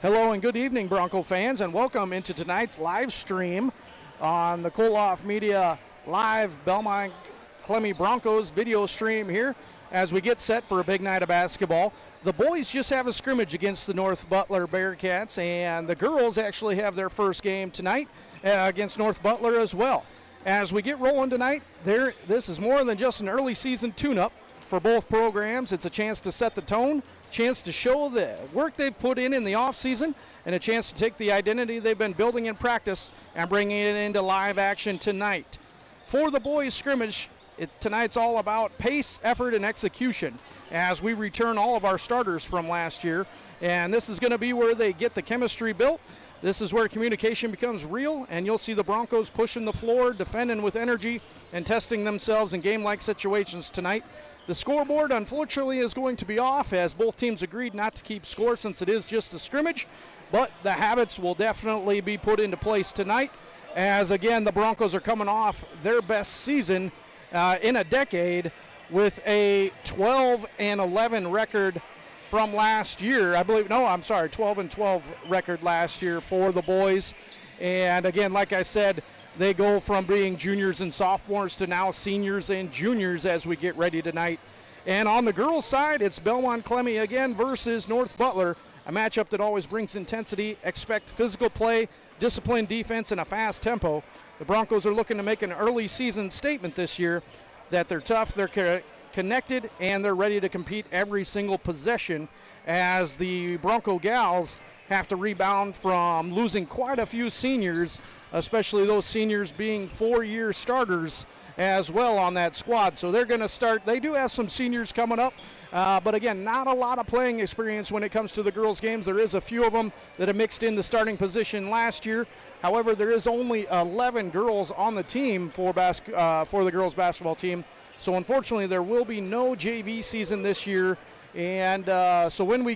Hello and good evening, Bronco fans, and welcome into tonight's live stream on the Koloff Media Live Belmond-Klemme Broncos video stream here as we get set for a big night of basketball. The boys just have a scrimmage against the North Butler Bearcats, and the girls actually have their first game tonight against North Butler as well. As we get rolling tonight, this is more than just an early season tune-up for both programs. It's a chance to set the tone, chance to show the work they've put in the offseason, and a chance to take the identity they've been building in practice and bringing it into live action tonight. For the boys scrimmage, tonight's all about pace, effort, and execution as we return all of our starters from last year. And this is going to be where they get the chemistry built. This is where communication becomes real, and you'll see the Broncos pushing the floor, defending with energy, and testing themselves in game-like situations tonight. The scoreboard, unfortunately, is going to be off as both teams agreed not to keep score since it is just a scrimmage, but the habits will definitely be put into place tonight as, again, the Broncos are coming off their best season in a decade with a 12-11 record from last year. 12-12 record last year for the boys. And, again, like I said, they go from being juniors and sophomores to now seniors and juniors as we get ready tonight. And on the girls' side, it's Belmond-Klemme again versus North Butler, a matchup that always brings intensity. Expect physical play, disciplined defense, and a fast tempo. The Broncos are looking to make an early season statement this year that they're tough, they're connected, and they're ready to compete every single possession as the Bronco gals have to rebound from losing quite a few seniors, especially those seniors being four-year starters as well on that squad. So they're going to start. They do have some seniors coming up, but again, not a lot of playing experience when it comes to the girls' games. There is a few of them that have mixed in the starting position last year. However, there is only 11 girls on the team for the girls' basketball team. So unfortunately, there will be no JV season this year. And so when we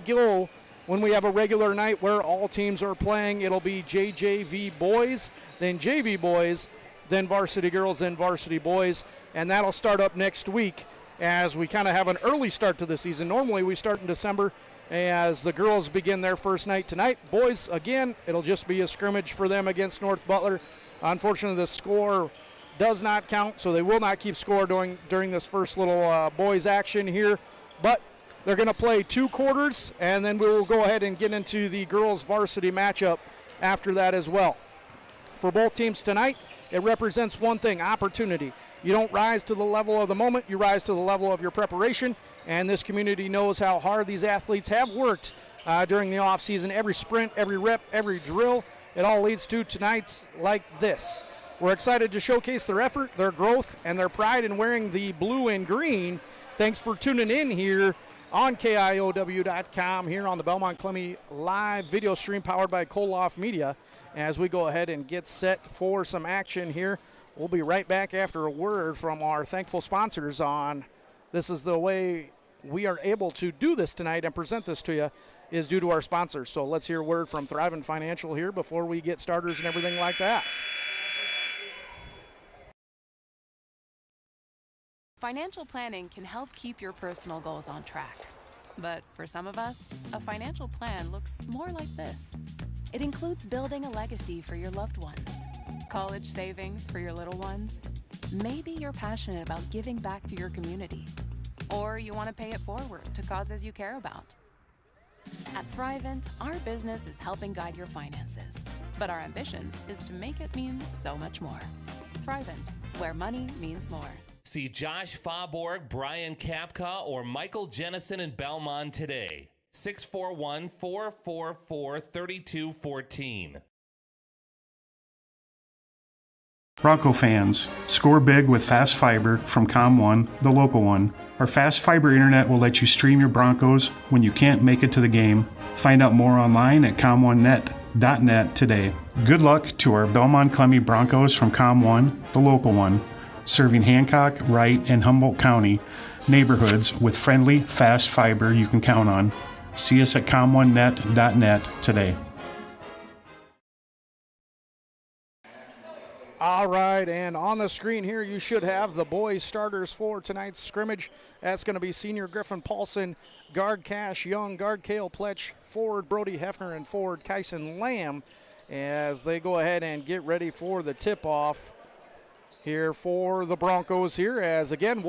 have a regular night where all teams are playing, it'll be JJV boys, then JV boys, then varsity girls, then varsity boys, and that'll start up next week as we kind of have an early start to the season. Normally we start in December as the girls begin their first night tonight. Boys, again, it'll just be a scrimmage for them against North Butler. Unfortunately, the score does not count, so they will not keep score during this first little boys action here, but they're going to play 2 quarters, and then we will go ahead and get into the girls' varsity matchup after that as well. For both teams tonight, it represents one thing: opportunity. You don't rise to the level of the moment, you rise to the level of your preparation, and this community knows how hard these athletes have worked during the offseason. Every sprint, every rep, every drill, it all leads to tonight's like this. We're excited to showcase their effort, their growth, and their pride in wearing the blue and green. Thanks for tuning in here on KIOW.com here on the Belmond-Klemme live video stream powered by Koloff Media as we go ahead and get set for some action here. We'll be right back after a word from our thankful sponsors on this is the way we are able to do this tonight and present this to you is due to our sponsors. So let's hear a word from Thrivent Financial here before we get starters and everything like that. Financial planning can help keep your personal goals on track. But for some of us, a financial plan looks more like this. It includes building a legacy for your loved ones, college savings for your little ones. Maybe you're passionate about giving back to your community, or you want to pay it forward to causes you care about. At Thrivent, our business is helping guide your finances, but our ambition is to make it mean so much more. Thrivent, where money means more. See Josh Fauborg, Brian Kapka, or Michael Jennison in Belmond today. 641-444-3214. Bronco fans, score big with Fast Fiber from Com1, the local one. Our Fast Fiber internet will let you stream your Broncos when you can't make it to the game. Find out more online at com1net.net today. Good luck to our Belmond-Klemme Broncos from Com1, the local one, serving Hancock, Wright, and Humboldt County neighborhoods with friendly, fast fiber you can count on. See us at com1net.net today. All right, and on the screen here you should have the boys starters for tonight's scrimmage. That's going to be senior Griffin Paulson, guard Cash Young, guard Cale Pletch, forward Brody Hefner, and forward Kyson Lamb as they go ahead and get ready for the tip-off here for the Broncos here. As again,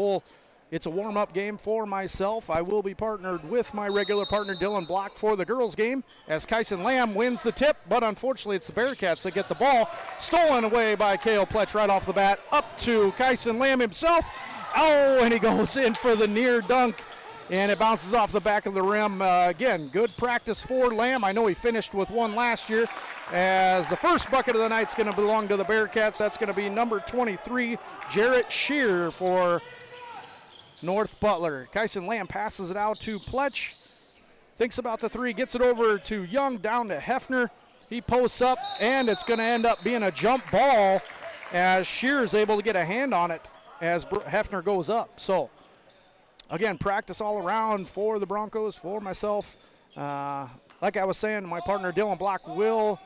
it's a warm-up game for myself. I will be partnered with my regular partner Dylan Block for the girls game as Kyson Lamb wins the tip, but unfortunately it's the Bearcats that get the ball. Stolen away by Cale Pletch right off the bat, up to Kyson Lamb himself. Oh, and he goes in for the near dunk, and it bounces off the back of the rim. Again, good practice for Lamb. I know he finished with one last year, as the first bucket of the night is going to belong to the Bearcats. That's going to be number 23, Jarrett Shear for North Butler. Kyson Lamb passes it out to Pletch. Thinks about the three, gets it over to Young, down to Hefner. He posts up, and it's going to end up being a jump ball as Shear is able to get a hand on it as Hefner goes up. So, again, practice all around for the Broncos, for myself. Like I was saying, my partner Dylan Block will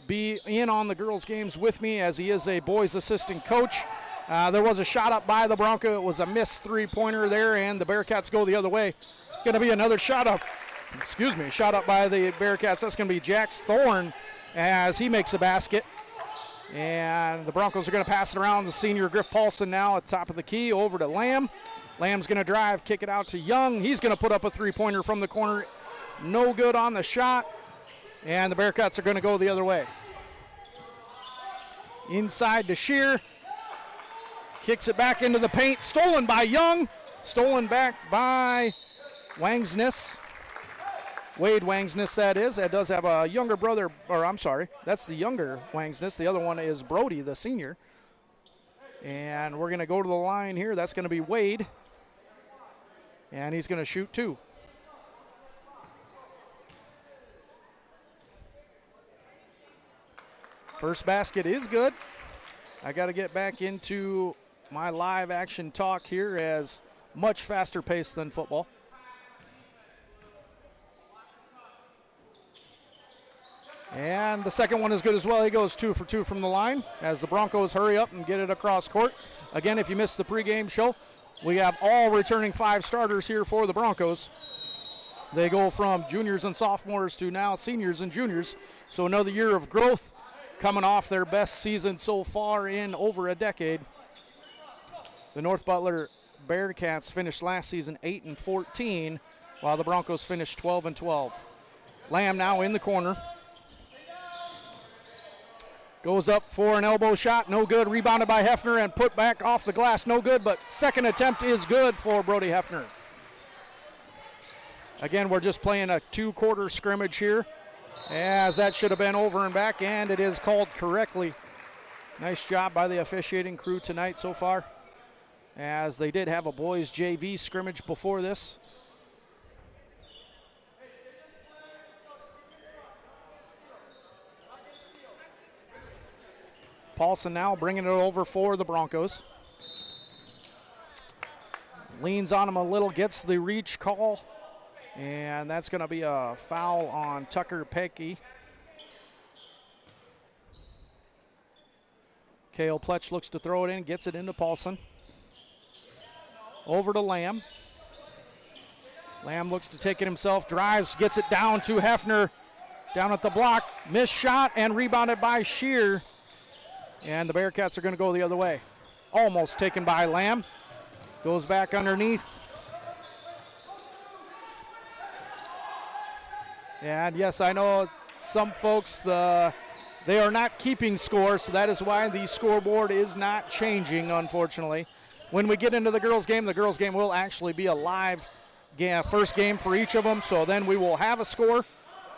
be in on the girls' games with me as he is a boys' assistant coach. There was a shot up by the Bronco. It was a missed three-pointer there, and the Bearcats go the other way. Going to be another shot up by the Bearcats. That's going to be Jax Thorne as he makes a basket. And the Broncos are going to pass it around to senior Griff Paulson now at the top of the key over to Lamb. Lamb's going to drive, kick it out to Young. He's going to put up a three-pointer from the corner. No good on the shot. And the Bearcats are going to go the other way. Inside to Shear. Kicks it back into the paint. Stolen by Young. Stolen back by Wangsness. Wade Wangsness, that is. That does have a younger brother, or I'm sorry, that's the younger Wangsness. The other one is Brody, the senior. And we're going to go to the line here. That's going to be Wade. And he's going to shoot two. First basket is good. I got to get back into my live action talk here as much faster pace than football. And the second one is good as well. He goes 2 for 2 from the line as the Broncos hurry up and get it across court. Again, if you missed the pregame show, we have all returning 5 starters here for the Broncos. They go from juniors and sophomores to now seniors and juniors. So another year of growth coming off their best season so far in over a decade. The North Butler Bearcats finished last season 8-14, while the Broncos finished 12-12. Lamb now in the corner. Goes up for an elbow shot, no good. Rebounded by Hefner and put back off the glass, no good, but second attempt is good for Brody Hefner. Again, we're just playing a 2-quarter scrimmage here, as that should have been over and back, and it is called correctly. Nice job by the officiating crew tonight so far, as they did have a boys JV scrimmage before this. Paulson now bringing it over for the Broncos. Leans on him a little, gets the reach call, and that's going to be a foul on Tucker Pecky. Cale Pletch looks to throw it in, gets it into Paulson. Over to Lamb. Lamb looks to take it himself, drives, gets it down to Hefner. Down at the block, missed shot and rebounded by Shear. And the Bearcats are going to go the other way. Almost taken by Lamb. Goes back underneath. And yes, I know some folks, they are not keeping score, so that is why the scoreboard is not changing, unfortunately. When we get into the girls' game will actually be a live first game for each of them, so then we will have a score.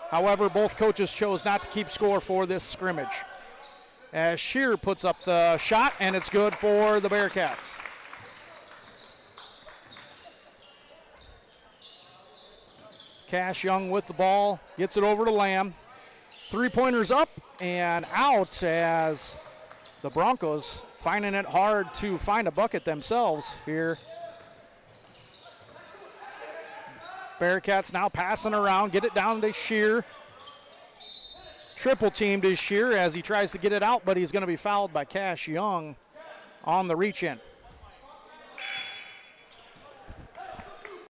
However, both coaches chose not to keep score for this scrimmage. As Shear puts up the shot, and it's good for the Bearcats. Cash Young with the ball, gets it over to Lamb. Three-pointers up and out as the Broncos finding it hard to find a bucket themselves here. Bearcats now passing around, get it down to Shear. triple teamed is Shear as he tries to get it out, but he's going to be fouled by Cash Young on the reach in.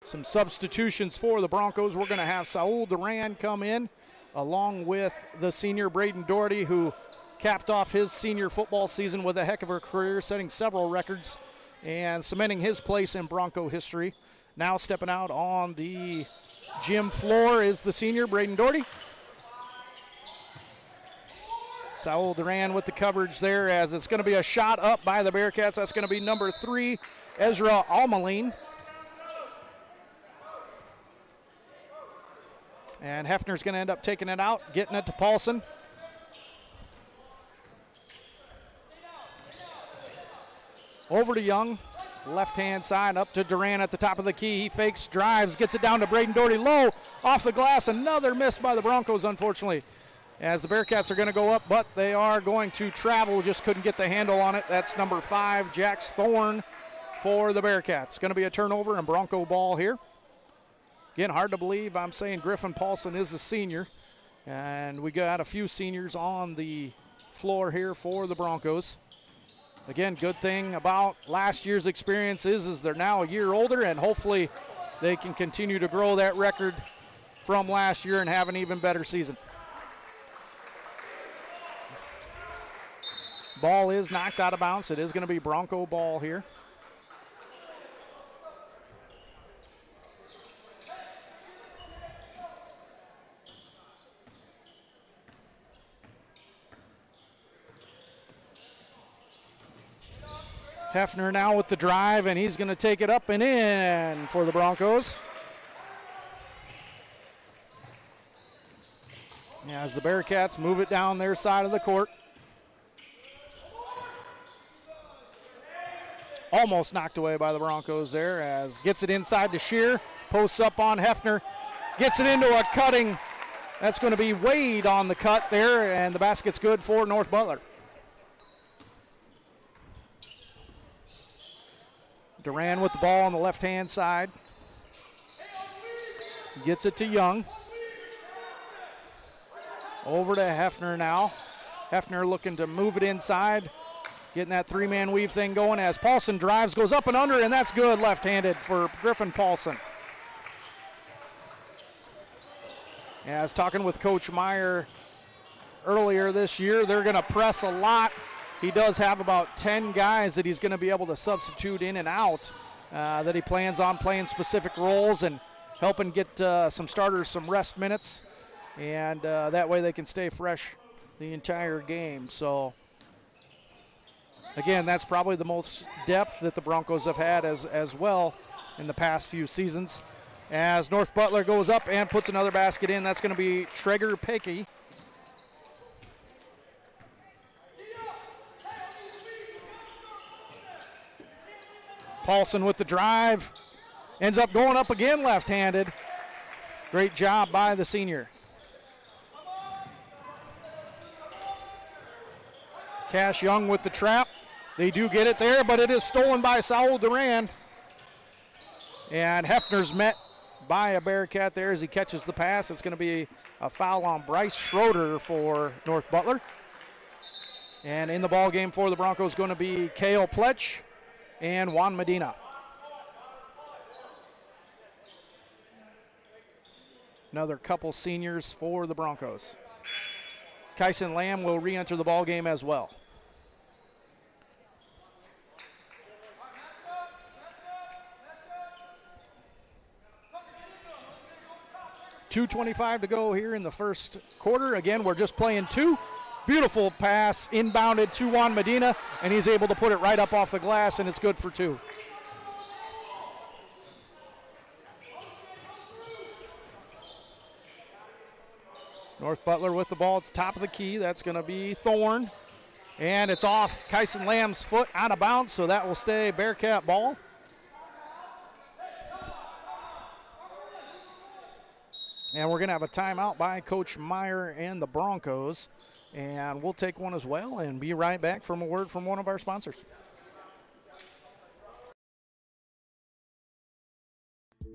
Some substitutions for the Broncos. We're going to have Saul Duran come in along with the senior Braden Doherty, who capped off his senior football season with a heck of a career, setting several records and cementing his place in Bronco history. Now stepping out on the gym floor is the senior Braden Doherty. Saul Duran with the coverage there as it's going to be a shot up by the Bearcats. That's going to be number 3, Ezra Almaline. And Hefner's going to end up taking it out, getting it to Paulson. Over to Young, left-hand side, up to Duran at the top of the key. He fakes, drives, gets it down to Braden Doherty, low, off the glass. Another miss by the Broncos, unfortunately, as the Bearcats are going to go up, but they are going to travel. Just couldn't get the handle on it. That's number 5, Jax Thorne for the Bearcats. Going to be a turnover and Bronco ball here. Again, hard to believe I'm saying Griffin Paulson is a senior, and we got a few seniors on the floor here for the Broncos. Again, good thing about last year's experience is they're now a year older, and hopefully they can continue to grow that record from last year and have an even better season. Ball is knocked out of bounds. It is going to be Bronco ball here. Hefner now with the drive, and he's going to take it up and in for the Broncos. As the Bearcats move it down their side of the court. Almost knocked away by the Broncos there as gets it inside to Shear. Posts up on Hefner. Gets it into a cutting. That's going to be Wade on the cut there, and the basket's good for North Butler. Duran with the ball on the left-hand side. Gets it to Young. Over to Hefner now. Hefner looking to move it inside. Getting that three-man weave thing going as Paulson drives, goes up and under, and that's good left-handed for Griffin Paulson. Yeah, I was talking with Coach Meyer earlier this year. They're going to press a lot. He does have about 10 guys that he's going to be able to substitute in and out, that he plans on playing specific roles and helping get some starters some rest minutes, and that way they can stay fresh the entire game. So, again, that's probably the most depth that the Broncos have had as well in the past few seasons. As North Butler goes up and puts another basket in, that's going to be Traeger Pickey. Paulson with the drive, ends up going up again left-handed. Great job by the senior. Cash Young with the trap. They do get it there, but it is stolen by Saul Duran. And Hefner's met by a Bearcat there as he catches the pass. It's going to be a foul on Bryce Schroeder for North Butler. And in the ball game for the Broncos going to be Kale Pletch and Juan Medina. Another couple seniors for the Broncos. Kyson Lamb will re-enter the ball game as well. .225 to go here in the first quarter. Again, we're just playing two. Beautiful pass, inbounded to Juan Medina, and he's able to put it right up off the glass, and it's good for two. North Butler with the ball at the top of the key. That's going to be Thorne, and it's off Kyson Lamb's foot out of bounds, so that will stay Bearcat ball. And we're going to have a timeout by Coach Meyer and the Broncos. And we'll take one as well and be right back from a word from one of our sponsors.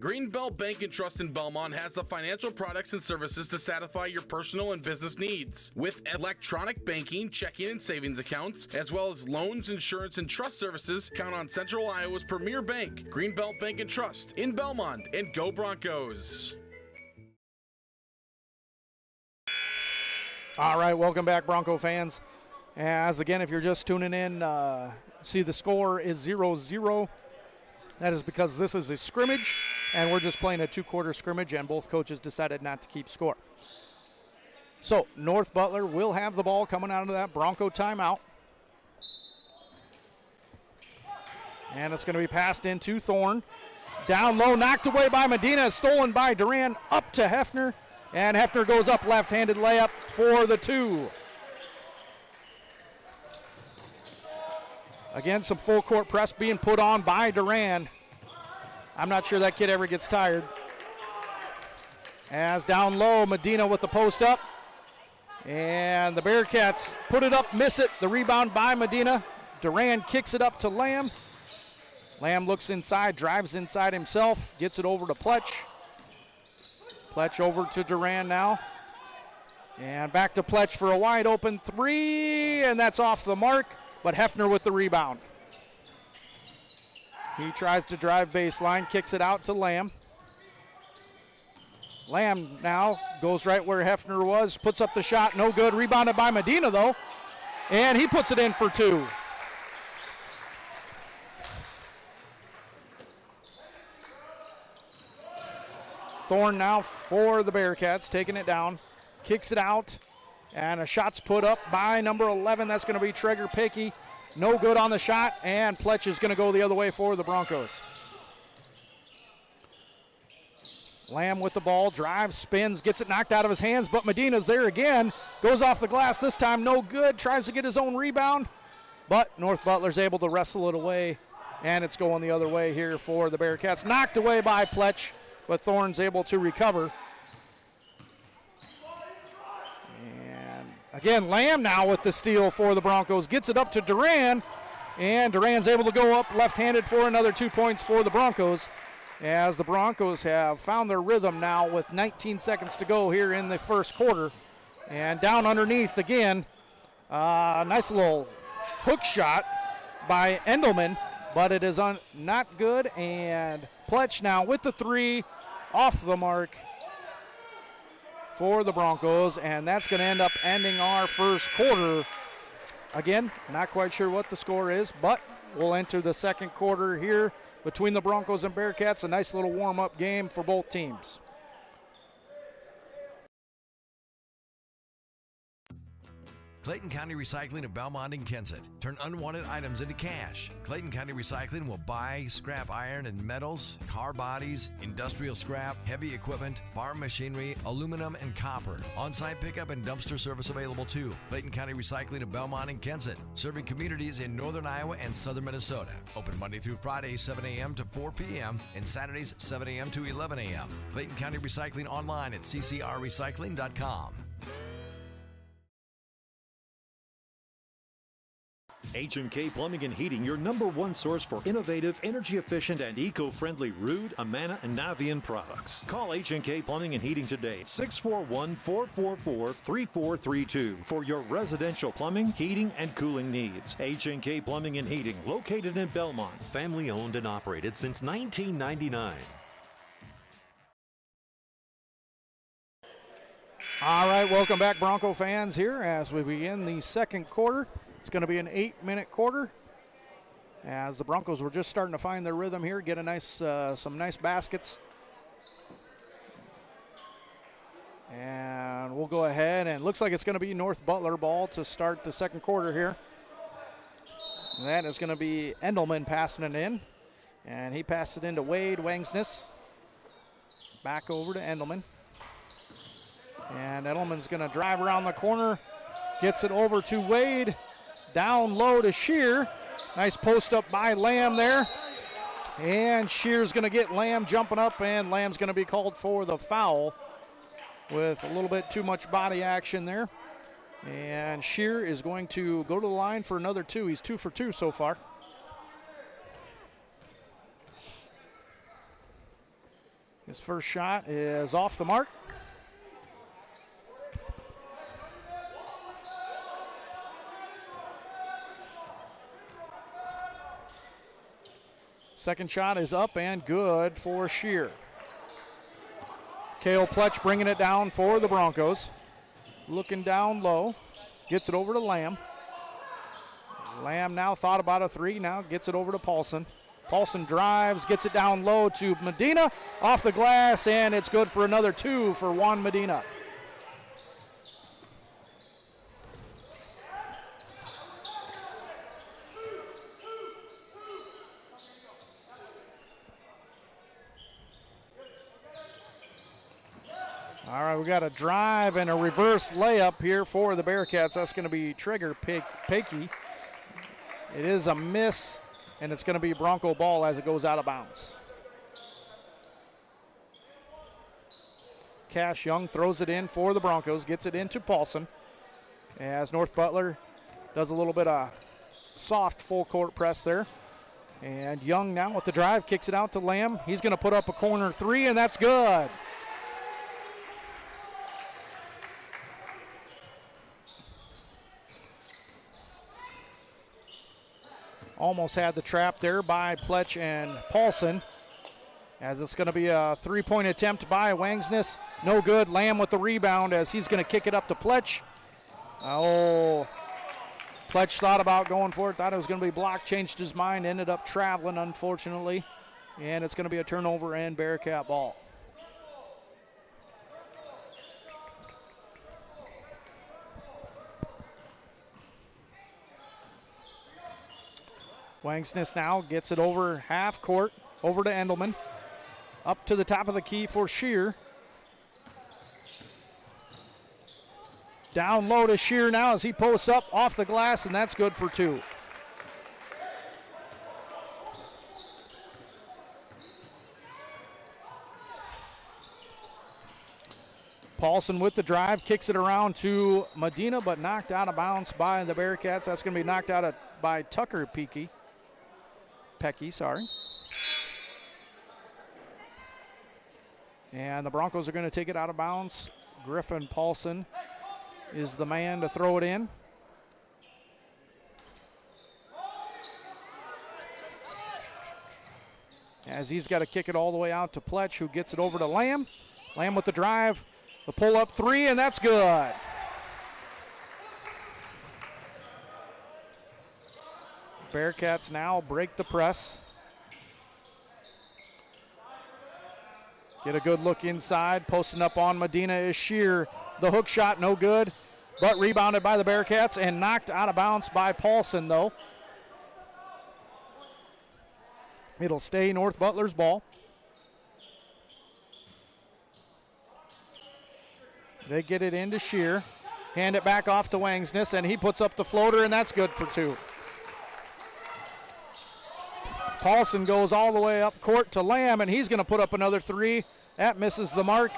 Greenbelt Bank and Trust in Belmont has the financial products and services to satisfy your personal and business needs. With electronic banking, checking and savings accounts, as well as loans, insurance, and trust services, count on Central Iowa's premier bank, Greenbelt Bank and Trust in Belmont, and go Broncos. All right, welcome back, Bronco fans. As again, if you're just tuning in, see the score is 0-0. That is because this is a scrimmage, and we're just playing a two-quarter scrimmage, and both coaches decided not to keep score. So North Butler will have the ball coming out of that Bronco timeout. And it's going to be passed into Thorne. Down low, knocked away by Medina, stolen by Duran, up to Hefner. And Hefner goes up, left-handed layup for the two. Again, some full court press being put on by Duran. I'm not sure that kid ever gets tired. As down low, Medina with the post up. And the Bearcats put it up, miss it. The rebound by Medina. Duran kicks it up to Lamb. Lamb looks inside, drives inside himself, gets it over to Pletch. Pletch over to Duran now. And back to Pletch for a wide open three, and that's off the mark, but Hefner with the rebound. He tries to drive baseline, kicks it out to Lamb. Lamb now goes right where Hefner was, puts up the shot, no good. Rebounded by Medina though, and he puts it in for two. Thorne now for the Bearcats, taking it down, kicks it out, and a shot's put up by number 11. That's going to be Traeger Pickey. No good on the shot, and Pletch is going to go the other way for the Broncos. Lamb with the ball, drives, spins, gets it knocked out of his hands, but Medina's there again. Goes off the glass this time, no good. Tries to get his own rebound, but North Butler's able to wrestle it away, and it's going the other way here for the Bearcats. Knocked away by Pletch, but Thorne's able to recover. And again, Lamb now with the steal for the Broncos. Gets it up to Duran, and Duran's able to go up left-handed for another 2 points for the Broncos, as the Broncos have found their rhythm now with 19 seconds to go here in the first quarter. And down underneath again, nice little hook shot by Endelman, but it is not good, and Pletch now with the three, off the mark for the Broncos, and that's going to end up ending our first quarter. Again, not quite sure what the score is, but we'll enter the second quarter here between the Broncos and Bearcats. A nice little warm-up game for both teams. Clayton County Recycling of Belmont and Kensett. Turn unwanted items into cash. Clayton County Recycling will buy, scrap iron and metals, car bodies, industrial scrap, heavy equipment, farm machinery, aluminum, and copper. On-site pickup and dumpster service available too. Clayton County Recycling of Belmont and Kensett, serving communities in northern Iowa and southern Minnesota. Open Monday through Friday, 7 a.m. to 4 p.m. and Saturdays, 7 a.m. to 11 a.m. Clayton County Recycling online at ccrrecycling.com. H&K Plumbing and Heating, your #1 source for innovative, energy-efficient, and eco-friendly Ruud, Amana, and Navian products. Call H&K Plumbing and Heating today at 641-444-3432 for your residential plumbing, heating, and cooling needs. H&K Plumbing and Heating, located in Belmont, family-owned and operated since 1999. All right, welcome back, Bronco fans, here as we begin the second quarter. It's going to be an 8-minute quarter, as the Broncos were just starting to find their rhythm here, get a nice, some nice baskets. And we'll go ahead, and it looks like it's going to be North Butler ball to start the second quarter here. And that is going to be Endelman passing it in, and he passed it into Wade Wangsness. Back over to Endelman. And Endelman's going to drive around the corner, gets it over to Wade. Down low to Shear. Nice post up by Lamb there. And Shear's going to get Lamb jumping up, and Lamb's going to be called for the foul with a little bit too much body action there. And Shear is going to go to the line for another two. He's 2 for 2 so far. His first shot is off the mark. Second shot is up and good for Shear. Kale Pletch bringing it down for the Broncos. Looking down low. Gets it over to Lamb. Lamb now thought about a three. Now gets it over to Paulson. Paulson drives, gets it down low to Medina. Off the glass, and it's good for another two for Juan Medina. All right, we got a drive and a reverse layup here for the Bearcats. That's going to be Trigger Pakey. It is a miss, and it's going to be Bronco ball as it goes out of bounds. Cash Young throws it in for the Broncos, gets it into Paulson. As North Butler does a little bit of soft full court press there. And Young now with the drive, kicks it out to Lamb. He's going to put up a corner three, and that's good. Almost had the trap there by Pletch and Paulson. As it's going to be a three-point attempt by Wangsness. No good. Lamb with the rebound as he's going to kick it up to Pletch. Oh, Pletch thought about going for it. Thought it was going to be blocked. Changed his mind. Ended up traveling, unfortunately. And it's going to be a turnover and Bearcat ball. Wangsness now gets it over half court, over to Endelman. Up to the top of the key for Shear. Down low to Shear now as he posts up off the glass, and that's good for two. Paulson with the drive, kicks it around to Medina, but knocked out of bounds by the Bearcats. That's going to be knocked out by Tucker Pecky. And the Broncos are going to take it out of bounds. Griffin Paulson is the man to throw it in. As he's got to kick it all the way out to Pletch, who gets it over to Lamb. Lamb with the drive, the pull-up three, and that's good. Bearcats now break the press. Get a good look inside. Posting up on Medina is Shear. The hook shot, no good, but rebounded by the Bearcats and knocked out of bounds by Paulson, though. It'll stay North Butler's ball. They get it into Shear. Hand it back off to Wangsness, and he puts up the floater, and that's good for two. Paulson goes all the way up court to Lamb, and he's going to put up another three. That misses the mark.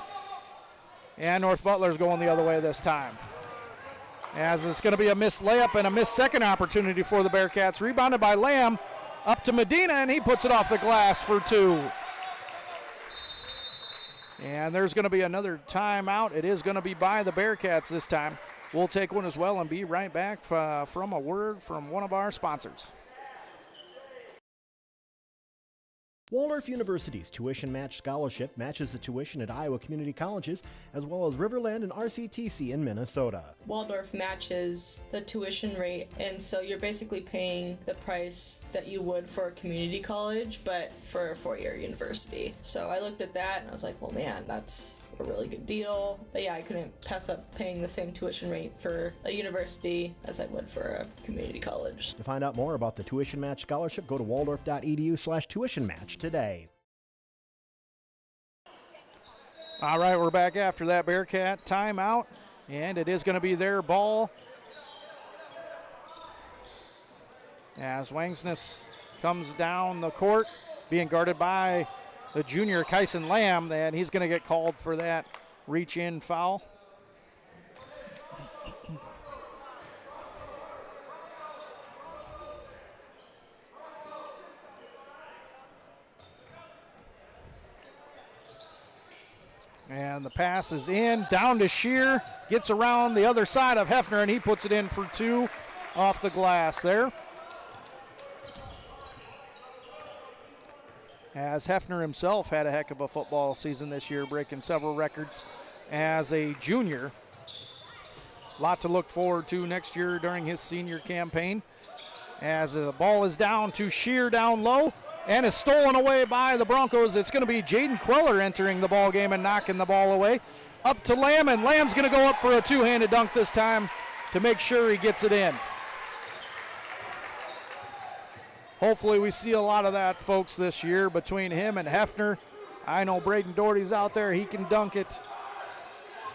And North Butler's going the other way this time. As it's going to be a missed layup and a missed second opportunity for the Bearcats. Rebounded by Lamb up to Medina, and he puts it off the glass for two. And there's going to be another timeout. It is going to be by the Bearcats this time. We'll take one as well and be right back from a word from one of our sponsors. Waldorf University's Tuition Match Scholarship matches the tuition at Iowa community colleges, as well as Riverland and RCTC in Minnesota. Waldorf matches the tuition rate, and so you're basically paying the price that you would for a community college, but for a four-year university. So I looked at that and I was like, well, man, that's a really good deal. But yeah, I couldn't pass up paying the same tuition rate for a university as I would for a community college. To find out more about the Tuition Match Scholarship, go to waldorf.edu/tuition match today. All right, we're back after that Bearcat timeout, and it is going to be their ball. As Wangsness comes down the court, being guarded by the junior Kyson Lamb, and he's going to get called for that reach-in foul. And the pass is in, down to Shear, gets around the other side of Hefner, and he puts it in for 2 off the glass there. As Hefner himself had a heck of a football season this year, breaking several records as a junior. A lot to look forward to next year during his senior campaign. As the ball is down to Shear down low and is stolen away by the Broncos. It's going to be Jaden Queller entering the ball game and knocking the ball away. Up to Lamb, and Lamb's going to go up for a two-handed dunk this time to make sure he gets it in. Hopefully we see a lot of that, folks, this year between him and Hefner. I know Braden Doherty's out there. He can dunk it.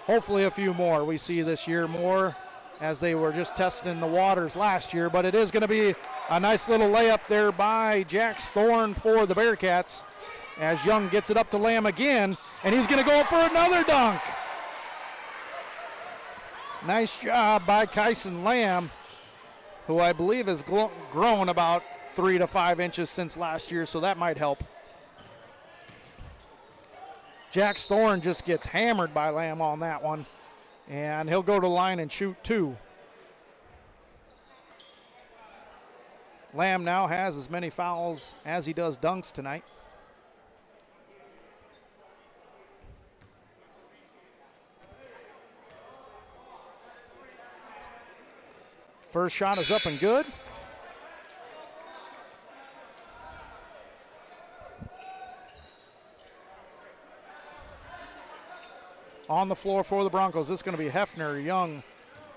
Hopefully a few more we see this year, more as they were just testing the waters last year. But it is going to be a nice little layup there by Jax Thorne for the Bearcats as Young gets it up to Lamb again, and he's going to go for another dunk. Nice job by Kyson Lamb, who I believe has grown about 3 to 5 inches since last year, so that might help. Jax Thorne just gets hammered by Lamb on that one, and he'll go to the line and shoot 2. Lamb now has as many fouls as he does dunks tonight. First shot is up and good. On the floor for the Broncos, this is going to be Hefner, Young,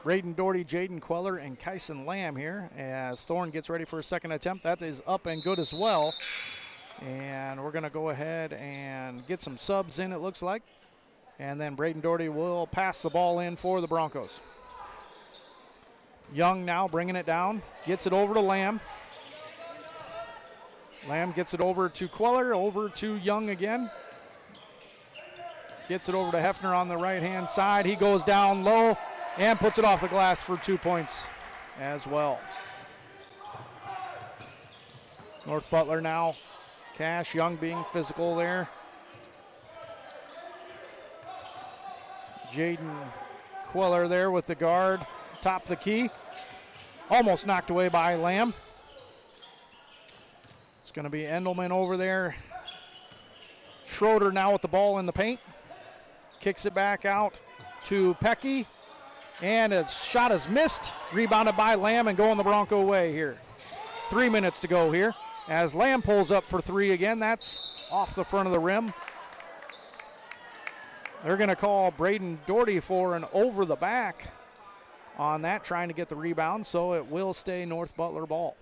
Braden Doherty, Jaden Queller, and Kyson Lamb here as Thorne gets ready for a second attempt. That is up and good as well. And we're going to go ahead and get some subs in, it looks like. And then Braden Doherty will pass the ball in for the Broncos. Young now bringing it down, gets it over to Lamb. Lamb gets it over to Queller, over to Young again. Gets it over to Hefner on the right-hand side. He goes down low and puts it off the glass for 2 points as well. North Butler now. Cash, Young being physical there. Jaden Queller there with the guard. Top of the key. Almost knocked away by Lamb. It's going to be Endelman over there. Schroeder now with the ball in the paint. Kicks it back out to Pecky. And a shot is missed. Rebounded by Lamb and going the Bronco way here. 3 minutes to go here. As Lamb pulls up for 3 again. That's off the front of the rim. They're going to call Braden Doherty for an over the back on that, trying to get the rebound. So it will stay North Butler ball.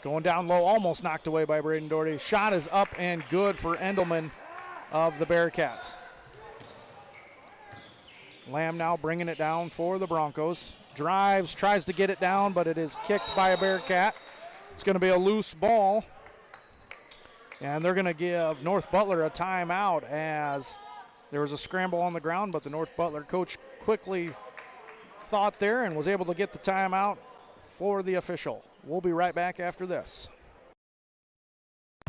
Going down low, almost knocked away by Braden Doherty. Shot is up and good for Endelman of the Bearcats. Lamb now bringing it down for the Broncos. Drives, tries to get it down, but it is kicked by a Bearcat. It's going to be a loose ball. And they're going to give North Butler a timeout as there was a scramble on the ground, but the North Butler coach quickly thought there and was able to get the timeout for the official. We'll be right back after this.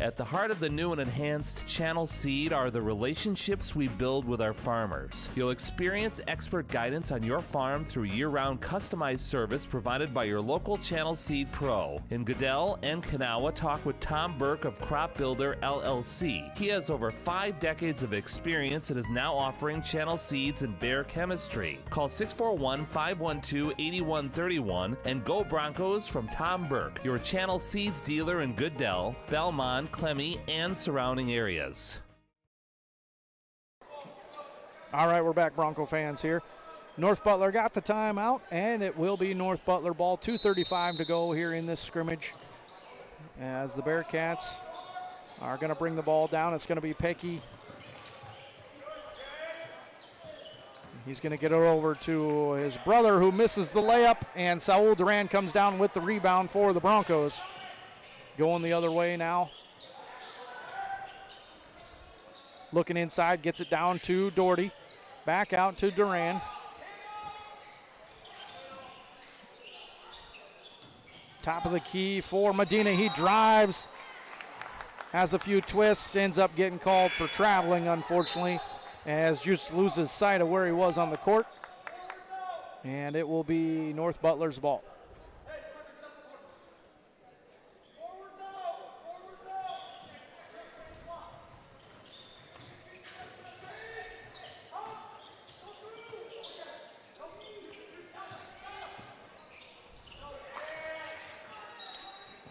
At the heart of the new and enhanced Channel Seed are the relationships we build with our farmers. You'll experience expert guidance on your farm through year-round customized service provided by your local Channel Seed Pro. In Goodell and Kanawha, talk with Tom Burke of Crop Builder LLC. He has over 5 decades of experience and is now offering Channel Seeds and Bayer Chemistry. Call 641-512-8131 and go Broncos from Tom Burke, your Channel Seeds dealer in Goodell, Belmond-Klemme, and surrounding areas. All right, we're back, Bronco fans here. North Butler got the timeout, and it will be North Butler ball. 2:35 to go here in this scrimmage as the Bearcats are going to bring the ball down. It's going to be Pecky. He's going to get it over to his brother, who misses the layup, and Saul Duran comes down with the rebound for the Broncos. Going the other way now. Looking inside, gets it down to Doherty. Back out to Duran. Top of the key for Medina. He drives, has a few twists, ends up getting called for traveling, unfortunately, as just loses sight of where he was on the court. And it will be North Butler's ball.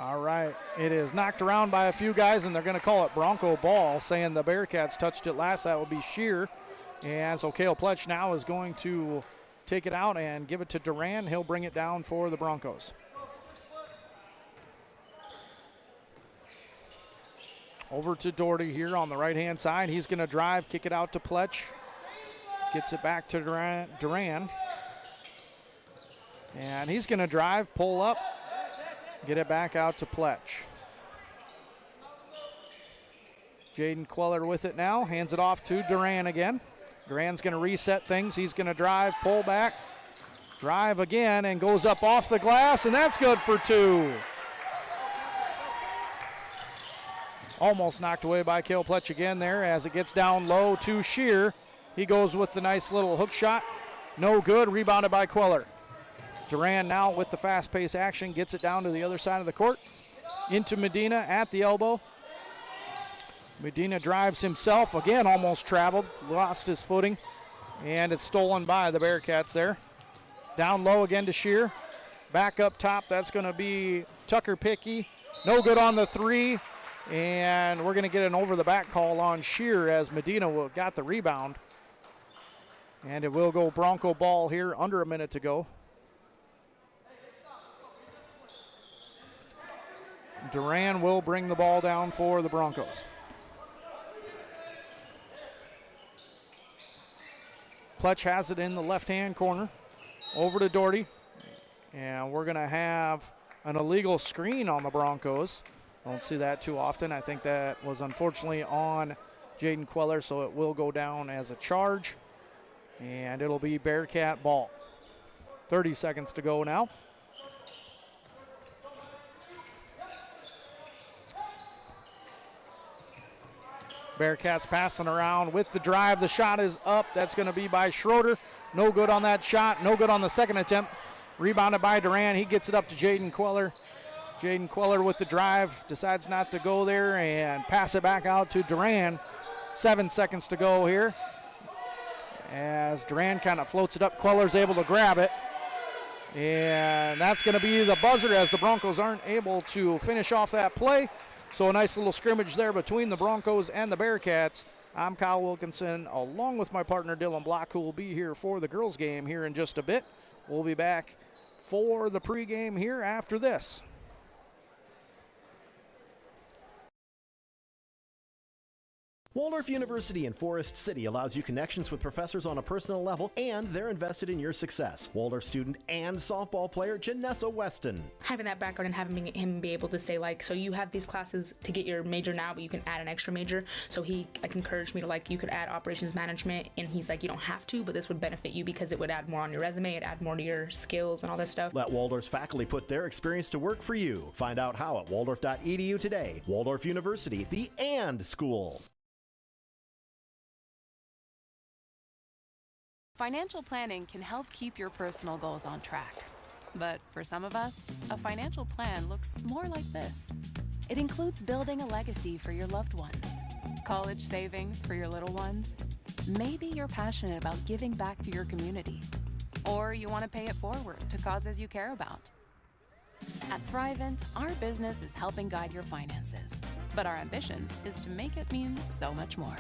All right, it is knocked around by a few guys, and they're going to call it Bronco ball, saying the Bearcats touched it last. That would be Shear. And so Cale Pletch now is going to take it out and give it to Duran. He'll bring it down for the Broncos. Over to Doherty here on the right-hand side. He's going to drive, kick it out to Pletch. Gets it back to Duran. And he's going to drive, pull up, get it back out to Pletch. Jaden Queller with it now, hands it off to Duran again. Duran's going to reset things. He's going to drive, pull back, drive again, and goes up off the glass, and that's good for two. Almost knocked away by Cale Pletch again there as it gets down low to Shear. He goes with the nice little hook shot. No good, rebounded by Queller. Duran now with the fast-paced action, gets it down to the other side of the court. Into Medina at the elbow. Medina drives himself, again almost traveled, lost his footing, and it's stolen by the Bearcats there. Down low again to Shear. Back up top, that's going to be Tucker Pickey. No good on the three, and we're going to get an over-the-back call on Shear as Medina got the rebound. And it will go Bronco ball here, under a minute to go. Duran will bring the ball down for the Broncos. Pletch has it in the left-hand corner. Over to Doherty. And we're going to have an illegal screen on the Broncos. Don't see that too often. I think that was unfortunately on Jaden Queller, so it will go down as a charge. And it'll be Bearcat ball. 30 seconds to go now. Bearcats passing around with the drive. The shot is up. That's going to be by Schroeder. No good on that shot. No good on the second attempt. Rebounded by Duran. He gets it up to Jaden Queller. Jaden Queller with the drive. Decides not to go there and pass it back out to Duran. 7 seconds to go here. As Duran kind of floats it up, Queller's able to grab it. And that's going to be the buzzer as the Broncos aren't able to finish off that play. So a nice little scrimmage there between the Broncos and the Bearcats. I'm Kyle Wilkinson, along with my partner Dylan Block, who will be here for the girls' game here in just a bit. We'll be back for the pregame here after this. Waldorf University in Forest City allows you connections with professors on a personal level, and they're invested in your success. Waldorf student and softball player Janessa Weston. Having that background and having him be able to say, like, so you have these classes to get your major now, but you can add an extra major. So he encouraged me to, like, you could add operations management, and he's like, you don't have to, but this would benefit you because it would add more on your resume, it'd add more to your skills and all that stuff. Let Waldorf's faculty put their experience to work for you. Find out how at waldorf.edu today. Waldorf University, the AND School. Financial planning can help keep your personal goals on track. But for some of us, a financial plan looks more like this. It includes building a legacy for your loved ones, college savings for your little ones. Maybe you're passionate about giving back to your community, or you want to pay it forward to causes you care about. At Thrivent, our business is helping guide your finances, but our ambition is to make it mean so much more.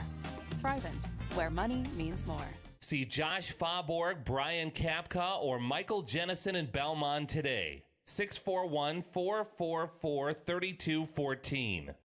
Thrivent, where money means more. See Josh Fauborg, Brian Kapka, or Michael Jennison in Belmond today. 641-444-3214.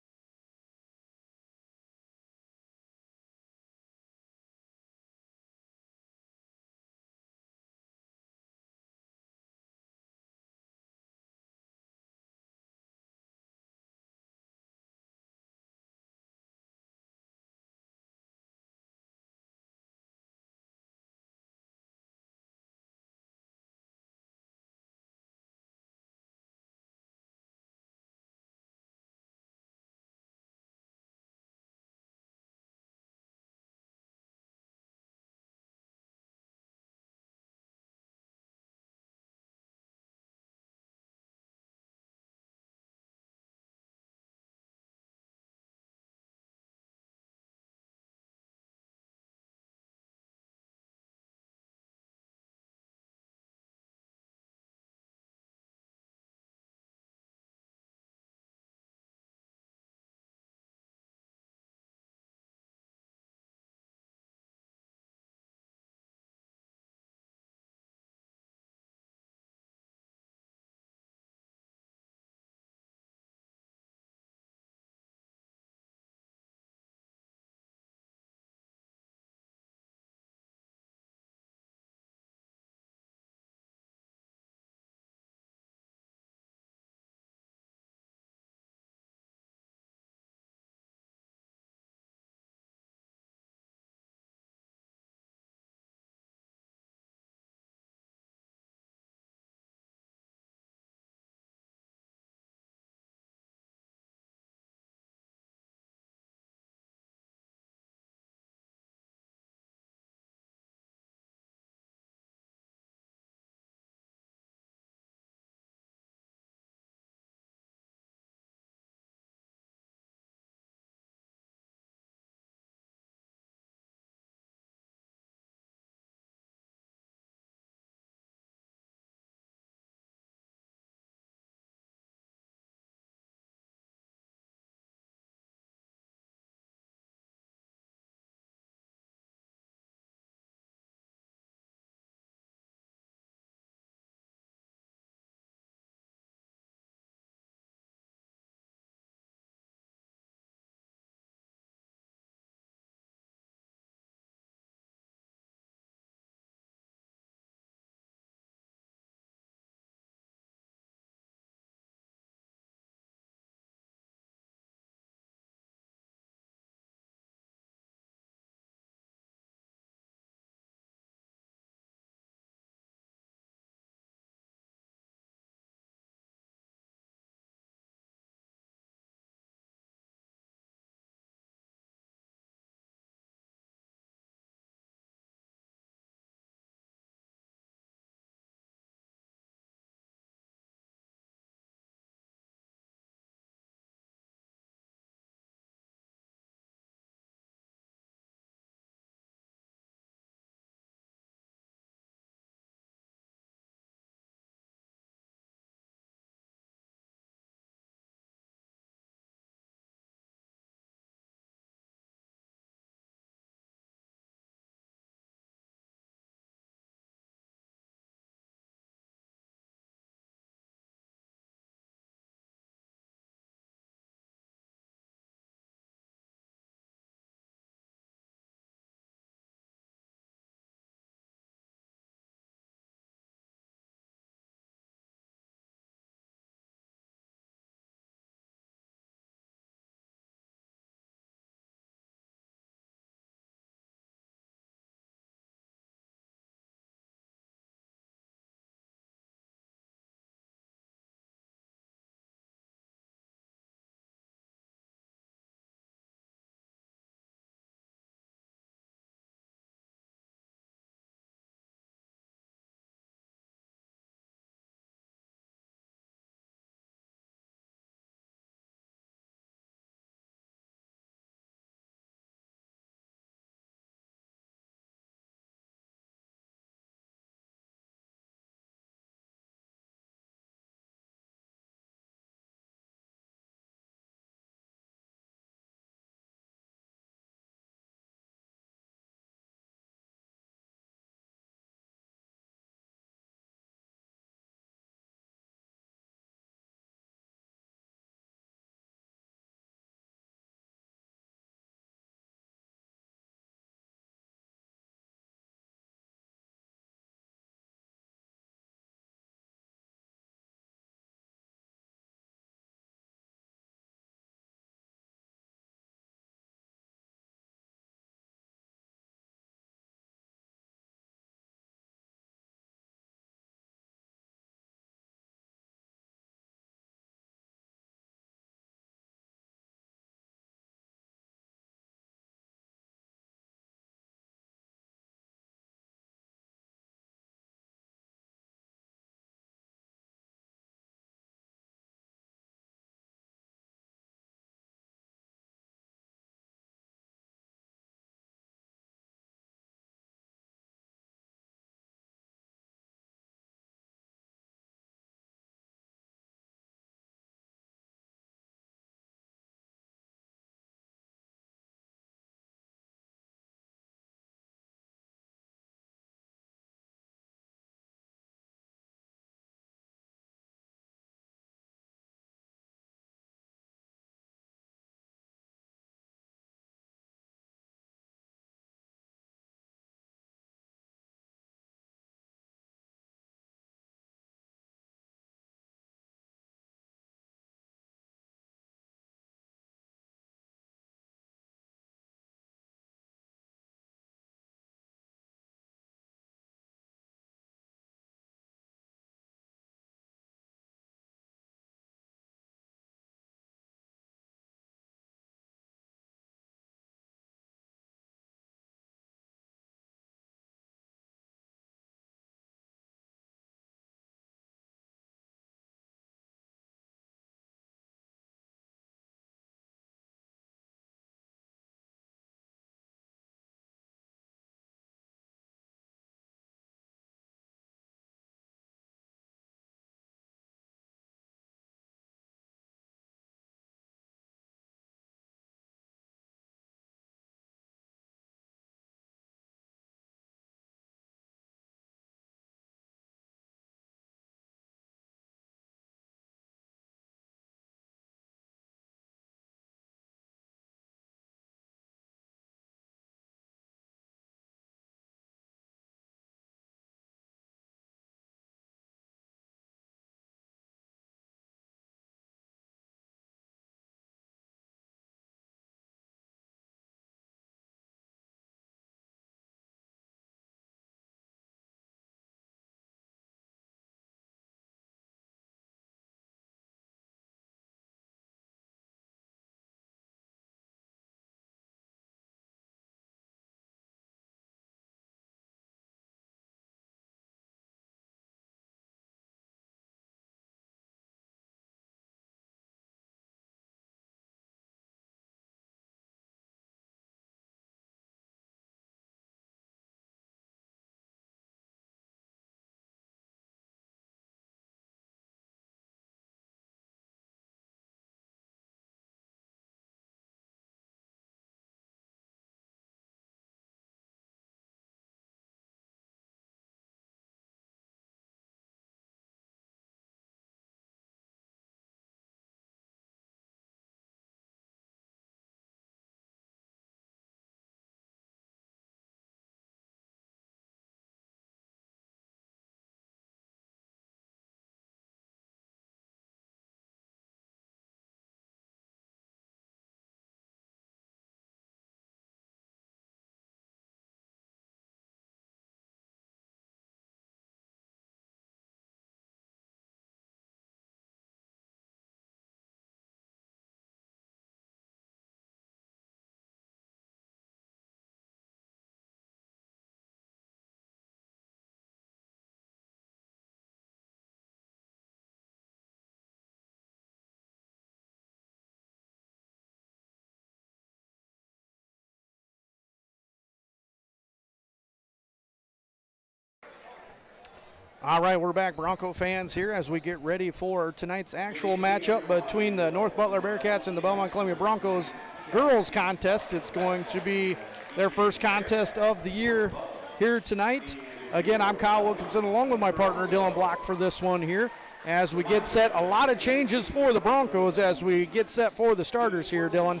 All right, we're back, Bronco fans, here as we get ready for tonight's actual matchup between the North Butler Bearcats and the Belmond-Klemme Broncos girls contest. It's going to be their first contest of the year here tonight. Again, I'm Kyle Wilkinson along with my partner Dylan Block for this one here as we get set. A lot of changes for the Broncos as we get set for the starters here, Dylan.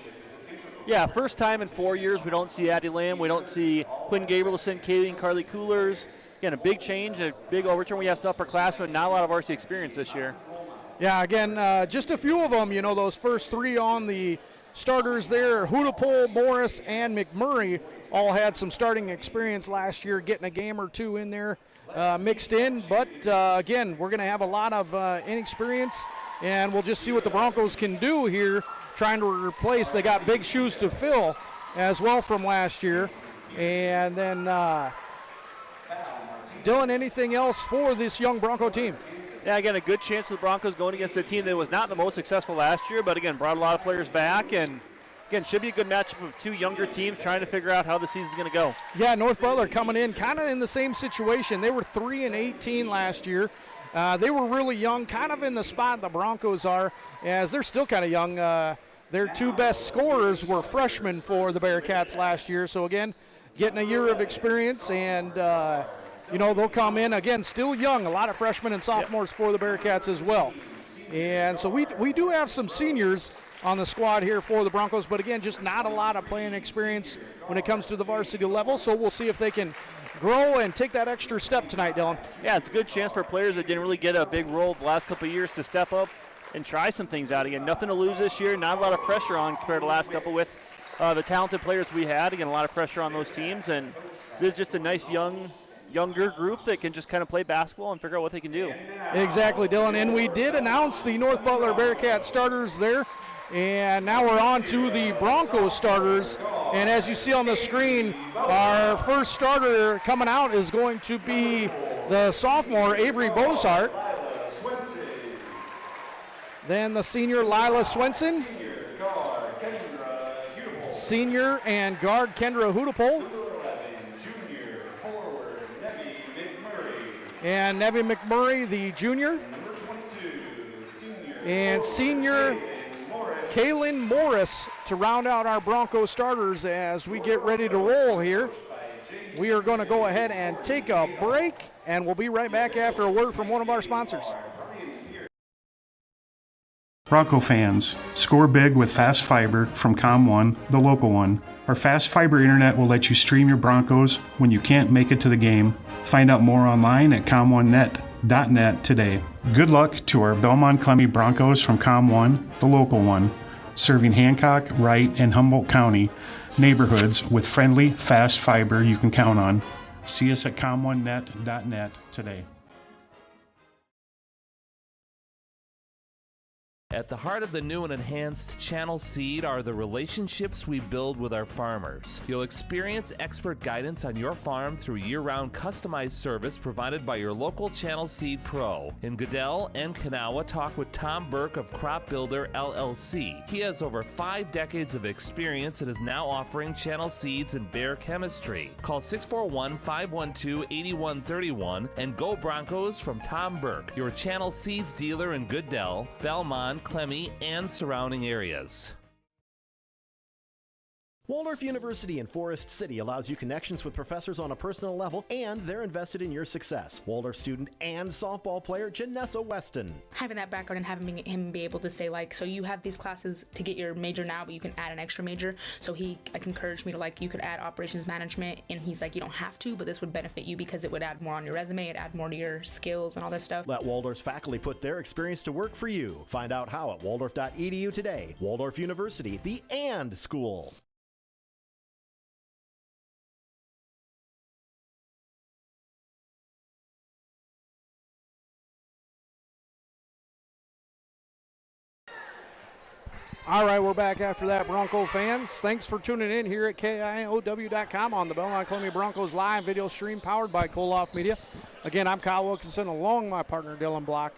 Yeah, first time in 4 years we don't see Addie Lamb, we don't see Quinn Gabrielson, Kaylee and Carly Coolers. Again, a big change, a big overturn. We have some upperclassmen, not a lot of varsity experience this year. Yeah, again, just a few of them, you know, those first three on the starters there, Hudepohl, Morris, and McMurray all had some starting experience last year, getting a game or two in there mixed in. But, again, we're going to have a lot of inexperience, and we'll just see what the Broncos can do here, trying to replace. They got big shoes to fill as well from last year. And then, Dylan, anything else for this young Bronco team? Yeah, again, a good chance for the Broncos going against a team that was not the most successful last year, but again, brought a lot of players back, and again, should be a good matchup of two younger teams trying to figure out how the season's going to go. Yeah, North Butler coming in kind of in the same situation. They were 3-18 last year. They were really young, kind of in the spot the Broncos are, as they're still kind of young. Their two best scorers were freshmen for the Bearcats last year, so again, getting a year of experience, and you know, they'll come in, again, still young, a lot of freshmen and sophomores for the Bearcats as well. And so we do have some seniors on the squad here for the Broncos, but again, just not a lot of playing experience when it comes to the varsity level, so we'll see if they can grow and take that extra step tonight, Dylan. Yeah, it's a good chance for players that didn't really get a big role the last couple of years to step up and try some things out. Again, nothing to lose this year, not a lot of pressure on compared to the last couple with the talented players we had. Again, a lot of pressure on those teams, and this is just a nice younger group that can just kind of play basketball and figure out what they can do. Exactly, Dylan, and we did announce the North Butler Bearcat starters there, and now we're on to the Broncos starters, and as you see on the screen, our first starter coming out is going to be the sophomore Avery Bozart, then the senior Lila Swenson, senior and guard Kendra Hudepohl, and Nevi McMurray, the junior, and senior Kaylin Morris to round out our Bronco starters as we get ready to roll here. We are going to go ahead and take a break, and we'll be right back after a word from one of our sponsors. Bronco fans, score big with fast fiber from Com1, the local one. Our fast fiber internet will let you stream your Broncos when you can't make it to the game. Find out more online at com1net.net today. Good luck to our Belmond-Klemme Broncos from Com1, the local one, serving Hancock, Wright, and Humboldt County neighborhoods with friendly, fast fiber you can count on. See us at com1net.net today. At the heart of the new and enhanced Channel Seed are the relationships we build with our farmers. You'll experience expert guidance on your farm through year-round customized service provided by your local Channel Seed Pro. In Goodell and Kanawha, talk with Tom Burke of Crop Builder LLC. He has over 5 decades of experience and is now offering Channel Seeds and Bayer Chemistry. Call 641-512-8131 and go Broncos from Tom Burke, your Channel Seeds dealer in Goodell, Belmond, Klemme, and surrounding areas. Waldorf University in Forest City allows you connections with professors on a personal level, and they're invested in your success. Waldorf student and softball player Janessa Weston. Having that background and having him be able to say, like, so you have these classes to get your major now, but you can add an extra major. So he encouraged me to, like, you could add operations management, and he's like, you don't have to, but this would benefit you because it would add more on your resume, it'd add more to your skills and all that stuff. Let Waldorf's faculty put their experience to work for you. Find out how at waldorf.edu today. Waldorf University, the AND School. All right, we're back after that, Bronco fans. Thanks for tuning in here at KIOW.com on the Belmond-Klemme Broncos live video stream powered by Koloff Media. Again, I'm Kyle Wilkinson along with my partner Dylan Block,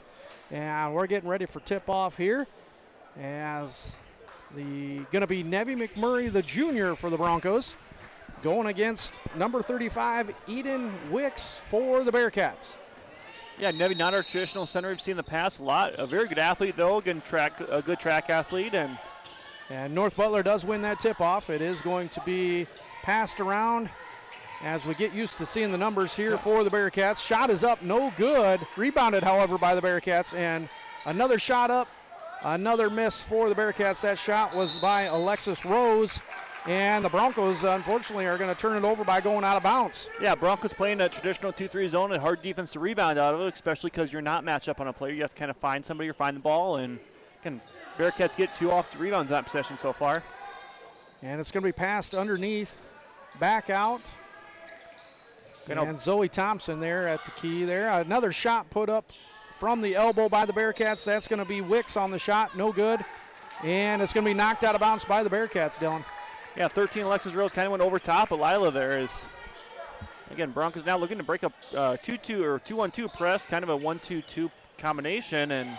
and we're getting ready for tip-off here as going to be Nevi McMurray, the junior for the Broncos, going against number 35, Eden Wicks for the Bearcats. Yeah, Nevi, not our traditional center we've seen in the past. A very good athlete, though. Again, a good track athlete. And North Butler does win that tip-off. It is going to be passed around as we get used to seeing the numbers here for the Bearcats. Shot is up, no good. Rebounded, however, by the Bearcats. And another shot up, another miss for the Bearcats. That shot was by Alexis Rose. And the Broncos, unfortunately, are going to turn it over by going out of bounds. Yeah, Broncos playing a traditional 2-3 zone, a hard defense to rebound out of it, especially because you're not matched up on a player. You have to kind of find somebody or find the ball. And Bearcats get 2 offensive rebounds in that possession so far. And it's going to be passed underneath, back out. And Zoe Thompson there at the key there. Another shot put up from the elbow by the Bearcats. That's going to be Wicks on the shot, no good. And it's going to be knocked out of bounds by the Bearcats, Dylan. Yeah, 13 Alexis Rose kind of went over top, but Lila there is, again, Broncos now looking to break up 2-2 or 2-1-2 press, kind of a 1-2-2 combination. And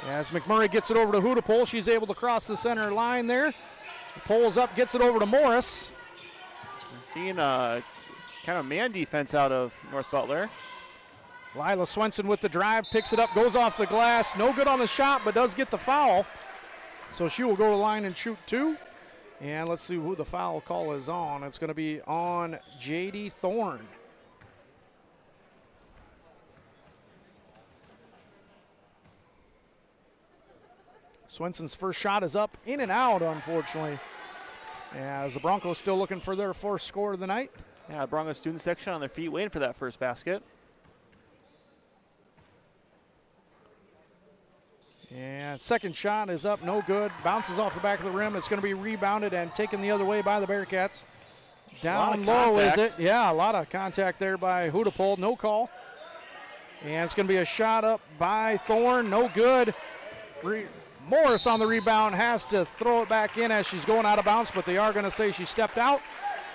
as McMurray gets it over to Hudapol, she's able to cross the center line there. Pulls up, gets it over to Morris. Seeing kind of man defense out of North Butler. Lila Swenson with the drive, picks it up, goes off the glass. No good on the shot, but does get the foul. So she will go to the line and shoot 2. And let's see who the foul call is on. It's going to be on J.D. Thorne. Swenson's first shot is up, in and out, unfortunately. As the Broncos still looking for their 4th score of the night. Yeah, Broncos student section on their feet waiting for that first basket. And second shot is up, no good. Bounces off the back of the rim. It's going to be rebounded and taken the other way by the Bearcats. Down low, is it? Yeah, a lot of contact there by Hudapol. No call. And it's going to be a shot up by Thorne. No good. Morris on the rebound has to throw it back in as she's going out of bounds, but they are going to say she stepped out.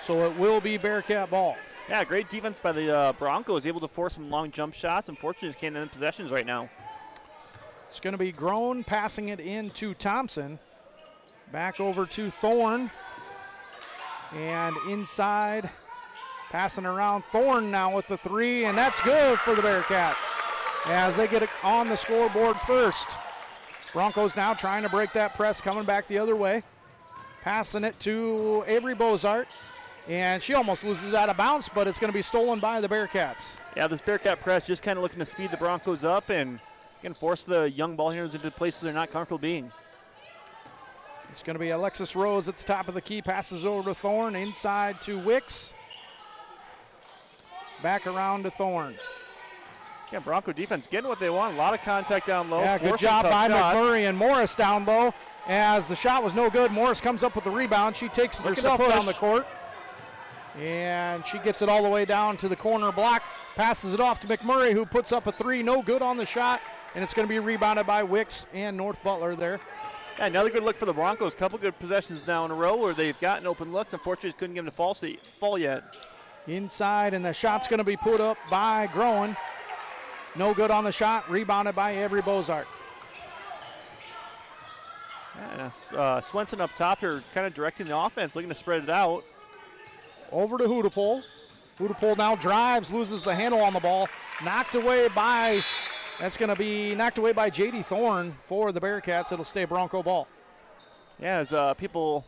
So it will be Bearcat ball. Yeah, great defense by the Broncos. Able to force some long jump shots. Unfortunately, can't end possessions right now. It's going to be Groen passing it in to Thompson. Back over to Thorne. And inside, passing around. Thorne now with the 3, and that's good for the Bearcats as they get it on the scoreboard first. Broncos now trying to break that press, coming back the other way. Passing it to Avery Bozart. And she almost loses out of bounds, but it's going to be stolen by the Bearcats. Yeah, this Bearcat press just kind of looking to speed the Broncos up and can force the young ball handlers into places they're not comfortable being. It's going to be Alexis Rose at the top of the key. Passes over to Thorne. Inside to Wicks. Back around to Thorne. Yeah, Bronco defense getting what they want. A lot of contact down low. Yeah, good job by McMurray and Morris down low. As the shot was no good, Morris comes up with the rebound. She takes it herself down the court. And she gets it all the way down to the corner block. Passes it off to McMurray, who puts up a 3. No good on the shot. And it's going to be rebounded by Wicks and North Butler there. Yeah, another good look for the Broncos. Couple good possessions now in a row where they've gotten open looks. Unfortunately, just couldn't give them the fall yet. Inside, and the shot's going to be put up by Groen. No good on the shot. Rebounded by Avery Bozart. Yeah, Swenson up top here, kind of directing the offense, looking to spread it out. Over to Hudapol. Hudapol now drives, loses the handle on the ball. Knocked away by... That's going to be knocked away by J.D. Thorne for the Bearcats. It'll stay Bronco ball. Yeah, as people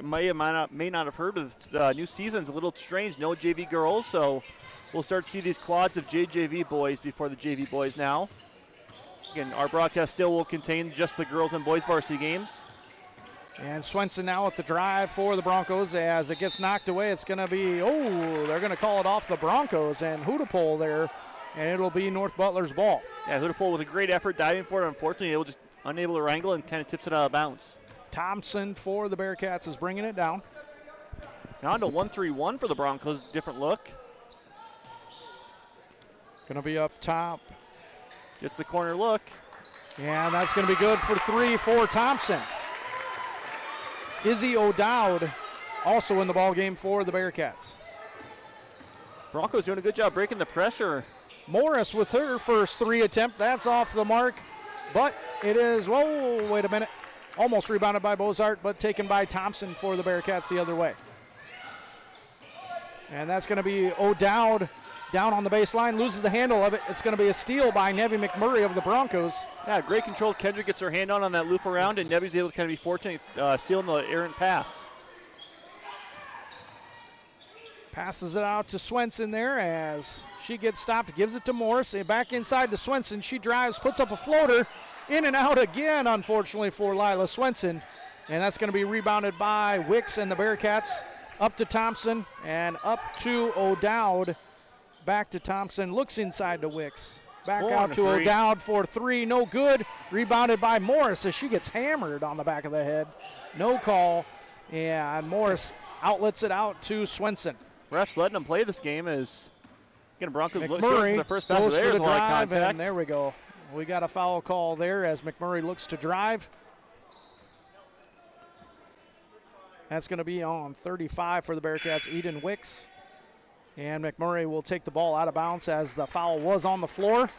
may not have heard of the new season's a little strange. No JV girls, so we'll start to see these quads of JJV boys before the JV boys now. Again, our broadcast still will contain just the girls and boys varsity games. And Swenson now at the drive for the Broncos. As it gets knocked away, it's going to be, they're going to call it off the Broncos. And Hudapol there, and it'll be North Butler's ball. Yeah, Hudapol with a great effort diving for it. Unfortunately, it was just unable to wrangle and kind of tips it out of bounds. Thompson for the Bearcats is bringing it down. Now on to 1-3-1 for the Broncos. Different look. Going to be up top. Gets the corner look. And that's going to be good for 3 for Thompson. Izzy O'Dowd also in the ball game for the Bearcats. Broncos doing a good job breaking the pressure. Morris with her first 3 attempt. That's off the mark, but it is, wait a minute. Almost rebounded by Bozart, but taken by Thompson for the Bearcats the other way. And that's going to be O'Dowd down on the baseline, loses the handle of it. It's going to be a steal by Nevy McMurray of the Broncos. Yeah, great control. Kendrick gets her hand on that loop around, and Nevy's able to kind of be fortunate stealing the errant pass. Passes it out to Swenson there as she gets stopped, gives it to Morris. Back inside to Swenson. She drives, puts up a floater. In and out again, unfortunately, for Lila Swenson. And that's going to be rebounded by Wicks and the Bearcats. Up to Thompson and up to O'Dowd. Back to Thompson. Looks inside to Wicks. Back out to O'Dowd for three. No good. Rebounded by Morris as she gets hammered on the back of the head. No call. And Morris outlets it out to Swenson. Refs letting them play this game as again Broncos look for the first goes there. For the A lot of drive, contact. and there we go. We got a foul call there as McMurray looks to drive. That's going to be on 35 for the Bearcats, Eden Wicks. And McMurray will take the ball out of bounds as the foul was on the floor.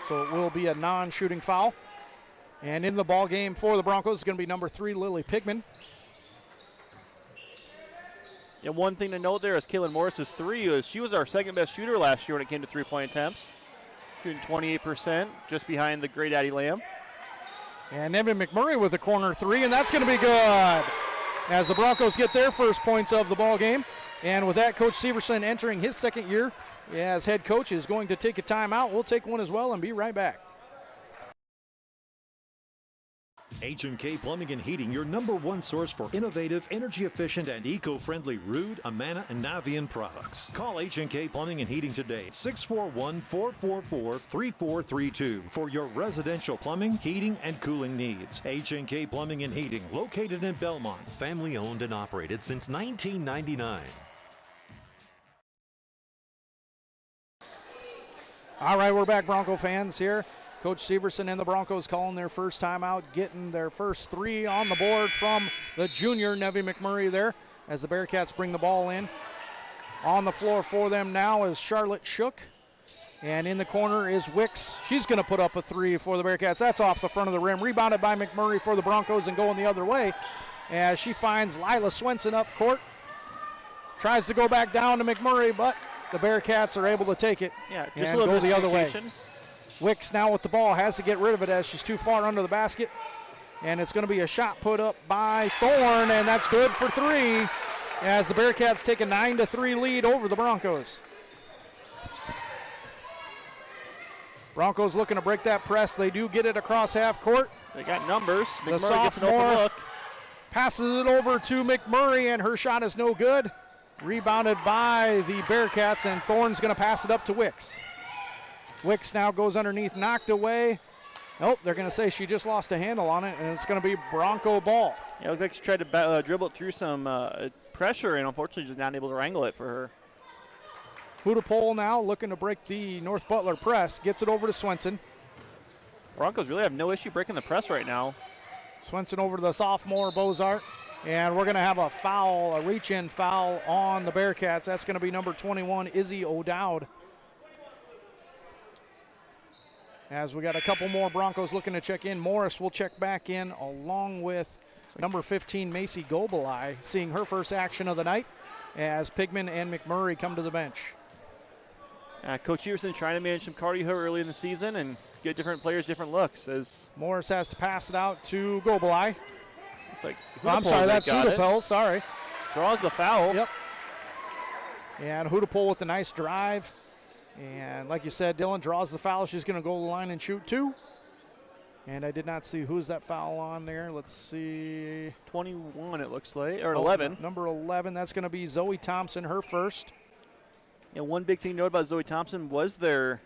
So it will be a non-shooting foul. And in the ball game for the Broncos is going to be number 3, Lily Pigman. And one thing to note there is Kaylin Morris's three. She was our second best shooter last year when it came to three-point attempts. Shooting 28%, just behind the great Addie Lamb. And Evan McMurray with a corner three, and that's going to be good. As the Broncos get their first points of the ball game. And with that, Coach Severson entering his second year as head coach is going to take a timeout. We'll take one as well and be right back. H&K Plumbing and Heating, your #1 source for innovative, energy-efficient, and eco-friendly Ruud, Amana, and Navian products. Call H&K Plumbing and Heating today, 641-444-3432 for your residential plumbing, heating, and cooling needs. H&K Plumbing and Heating, located in Belmont, family-owned and operated since 1999. All right, we're back, Bronco fans here. Coach Severson and the Broncos calling their first time out, getting their first three on the board from the junior Nevy McMurray there as the Bearcats bring the ball in. On the floor for them now is Charlotte Shook. And in the corner is Wicks. She's going to put up a three for the Bearcats. That's off the front of the rim. Rebounded by McMurray for the Broncos and going the other way as she finds Lila Swenson up court. Tries to go back down to McMurray, but the Bearcats are able to take it just and a little go the other way. miscommunication. Wicks now with the ball, has to get rid of it as she's too far under the basket. And it's going to be a shot put up by Thorne, and that's good for three as the Bearcats take a 9-3 lead over the Broncos. Broncos looking to break that press. They do get it across half court. They got numbers. The McMurray gets an open sophomore look. passes it over to McMurray, and her shot is no good. Rebounded by the Bearcats, and Thorne's going to pass it up to Wicks. Wicks now goes underneath, knocked away. Nope, they're going to say she just lost a handle on it, and it's going to be Bronco ball. Yeah, it looks like she tried to dribble it through some pressure, and unfortunately just not able to wrangle it for her. Hudapole now looking to break the North Butler press. Gets it over to Swenson. Broncos really have no issue breaking the press right now. Swenson over to the sophomore, Bozart. And we're going to have a foul, a reach-in foul on the Bearcats. That's going to be number 21, Izzy O'Dowd. As we got a couple more Broncos looking to check in. Morris will check back in along with number 15, Macy Gobelai, seeing her first action of the night as Pigman and McMurray come to the bench. Coach Everson trying to manage some cardio early in the season and get different players different looks. As Morris has to pass it out to Gobelai. Looks like I'm sorry, that's Hudapole, sorry. Draws the foul. Yep. And Hudapole with the nice drive. And like you said, Dylan draws the foul. She's going to go to the line and shoot two. And I did not see who's that foul on there. Let's see. 21 it looks like, or 11. Number 11, that's going to be Zoe Thompson, her first. Yeah, one big thing to note about Zoe Thompson was their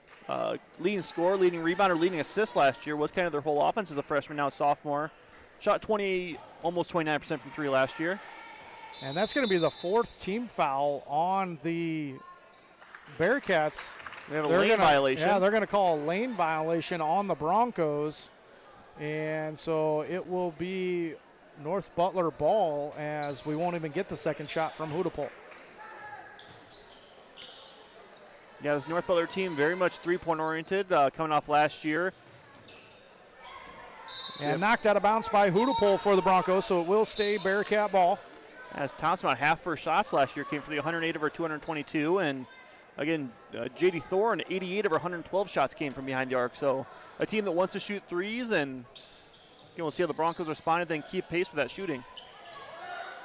leading scorer, leading rebounder, leading assist last year. Was kind of their whole offense as a freshman, now a sophomore. Shot 20, almost 29% from three last year. And that's going to be the fourth team foul on the Bearcats. They have a lane violation. Yeah, they're going to call a lane violation on the Broncos. And so it will be North Butler ball as we won't even get the second shot from Hudapole. Yeah, this North Butler team very much three-point oriented, coming off last year. And knocked out of bounds by Hudapole for the Broncos, so it will stay Bearcat ball. As Thompson, about half her shots last year came for the 108 of her 222, and Again, J.D. Thorne, 88 of her 112 shots came from behind the arc. So a team that wants to shoot threes, and again, we'll see how the Broncos respond and then keep pace with that shooting.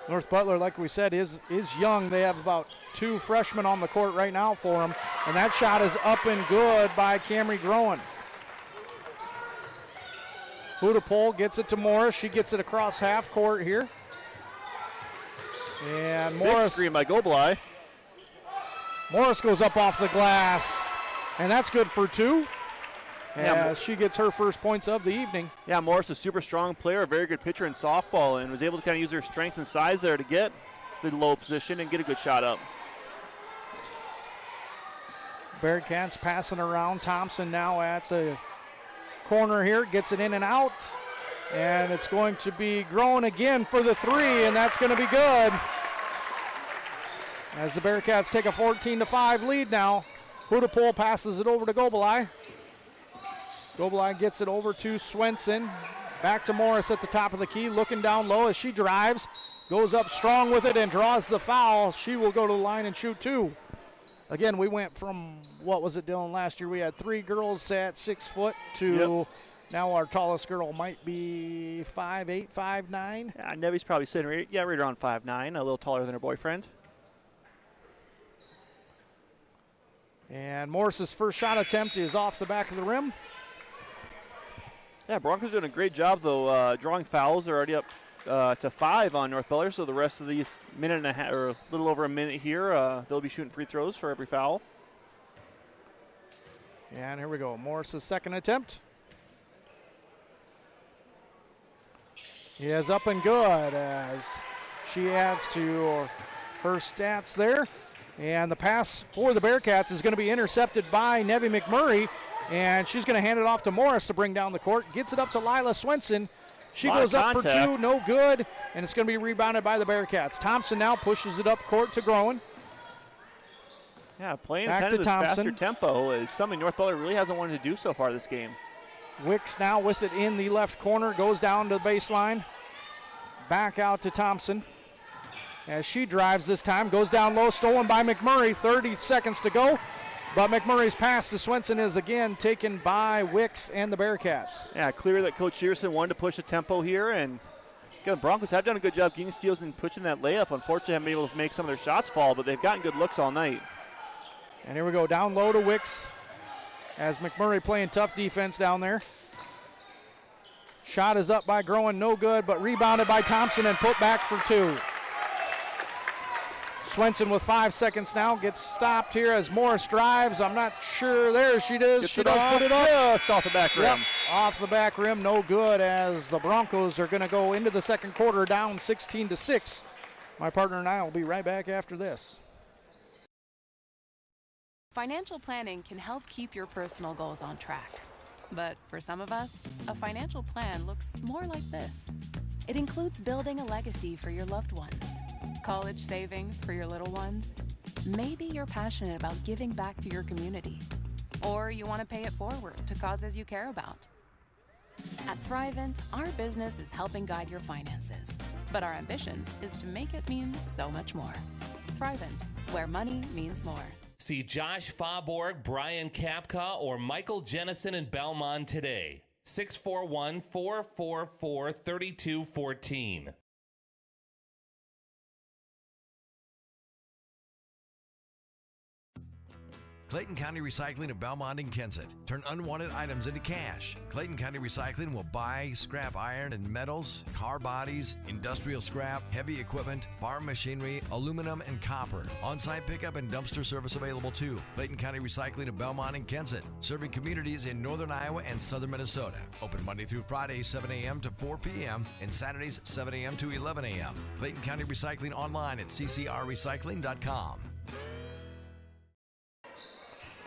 North Butler, like we said, is young. They have about 2 freshmen on the court right now for them. And that shot is up and good by Camry Groen. Hudapole gets it to Morris. She gets it across half court here. And Morris. Big screen by Goblai. Morris goes up off the glass. And that's good for 2. As she gets her first points of the evening. Yeah, Morris, a super strong player, a very good pitcher in softball, and was able to kind of use her strength and size there to get the low position and get a good shot up. Bearcats passing around. Thompson now at the corner here, gets it in and out. And it's going to be Groen again for the 3, and that's going to be good. As the Bearcats take a 14-5 lead now. Hudapole passes it over to Goblai. Goblai gets it over to Swenson. Back to Morris at the top of the key, looking down low as she drives. Goes up strong with it and draws the foul. She will go to the line and shoot 2. Again, we went from, what was it, Dylan, last year? We had 3 girls at 6 foot to now our tallest girl might be 5'8", 5'9". Yeah, Nevi's probably sitting right around 5'9", a little taller than her boyfriend. And Morris's first shot attempt is off the back of the rim. Yeah, Broncos doing a great job, though, drawing fouls. They're already up to 5 on North Butler, so the rest of these minute and a half, or a little over a minute here, they'll be shooting free throws for every foul. And here we go, Morris's second attempt. He is up and good as she adds to her stats there. And the pass for the Bearcats is going to be intercepted by Nevi McMurray. And she's going to hand it off to Morris to bring down the court. Gets it up to Lila Swenson. She goes up for 2, no good. And it's going to be rebounded by the Bearcats. Thompson now pushes it up court to Groen. Yeah, playing Back kind to of this Thompson. faster tempo is something North Butler really hasn't wanted to do so far this game. Wicks now with it in the left corner. Goes down to the baseline. Back out to Thompson. As she drives this time. Goes down low, stolen by McMurray. 30 seconds to go. But McMurray's pass to Swenson is again taken by Wicks and the Bearcats. Yeah, clear that Coach Shearson wanted to push the tempo here, and again, the Broncos have done a good job getting steals and pushing that layup. Unfortunately, haven't been able to make some of their shots fall, but they've gotten good looks all night. And here we go, down low to Wicks as McMurray playing tough defense down there. Shot is up by Groen, no good, but rebounded by Thompson and put back for 2. Swenson with 5 seconds now gets stopped here as Morris drives. I'm not sure. There she does. She does put it up. Just off the back rim. Yep, off the back rim, no good as the Broncos are going to go into the second quarter down 16-6. My partner and I will be right back after this. Financial planning can help keep your personal goals on track. But for some of us, a financial plan looks more like this. It includes building a legacy for your loved ones, college savings for your little ones. Maybe you're passionate about giving back to your community, or you want to pay it forward to causes you care about. At Thrivent, our business is helping guide your finances, but our ambition is to make it mean so much more. Thrivent, where money means more. See Josh Fauborg, Brian Kapka, or Michael Jennison in Belmond today. 641-444-3214. Clayton County Recycling of Belmond and Kensett. Turn unwanted items into cash. Clayton County Recycling will buy, scrap iron and metals, car bodies, industrial scrap, heavy equipment, farm machinery, aluminum, and copper. On-site pickup and dumpster service available too. Clayton County Recycling of Belmond and Kensett, serving communities in northern Iowa and southern Minnesota. Open Monday through Friday, 7 a.m. to 4 p.m. and Saturdays, 7 a.m. to 11 a.m. Clayton County Recycling online at ccrrecycling.com.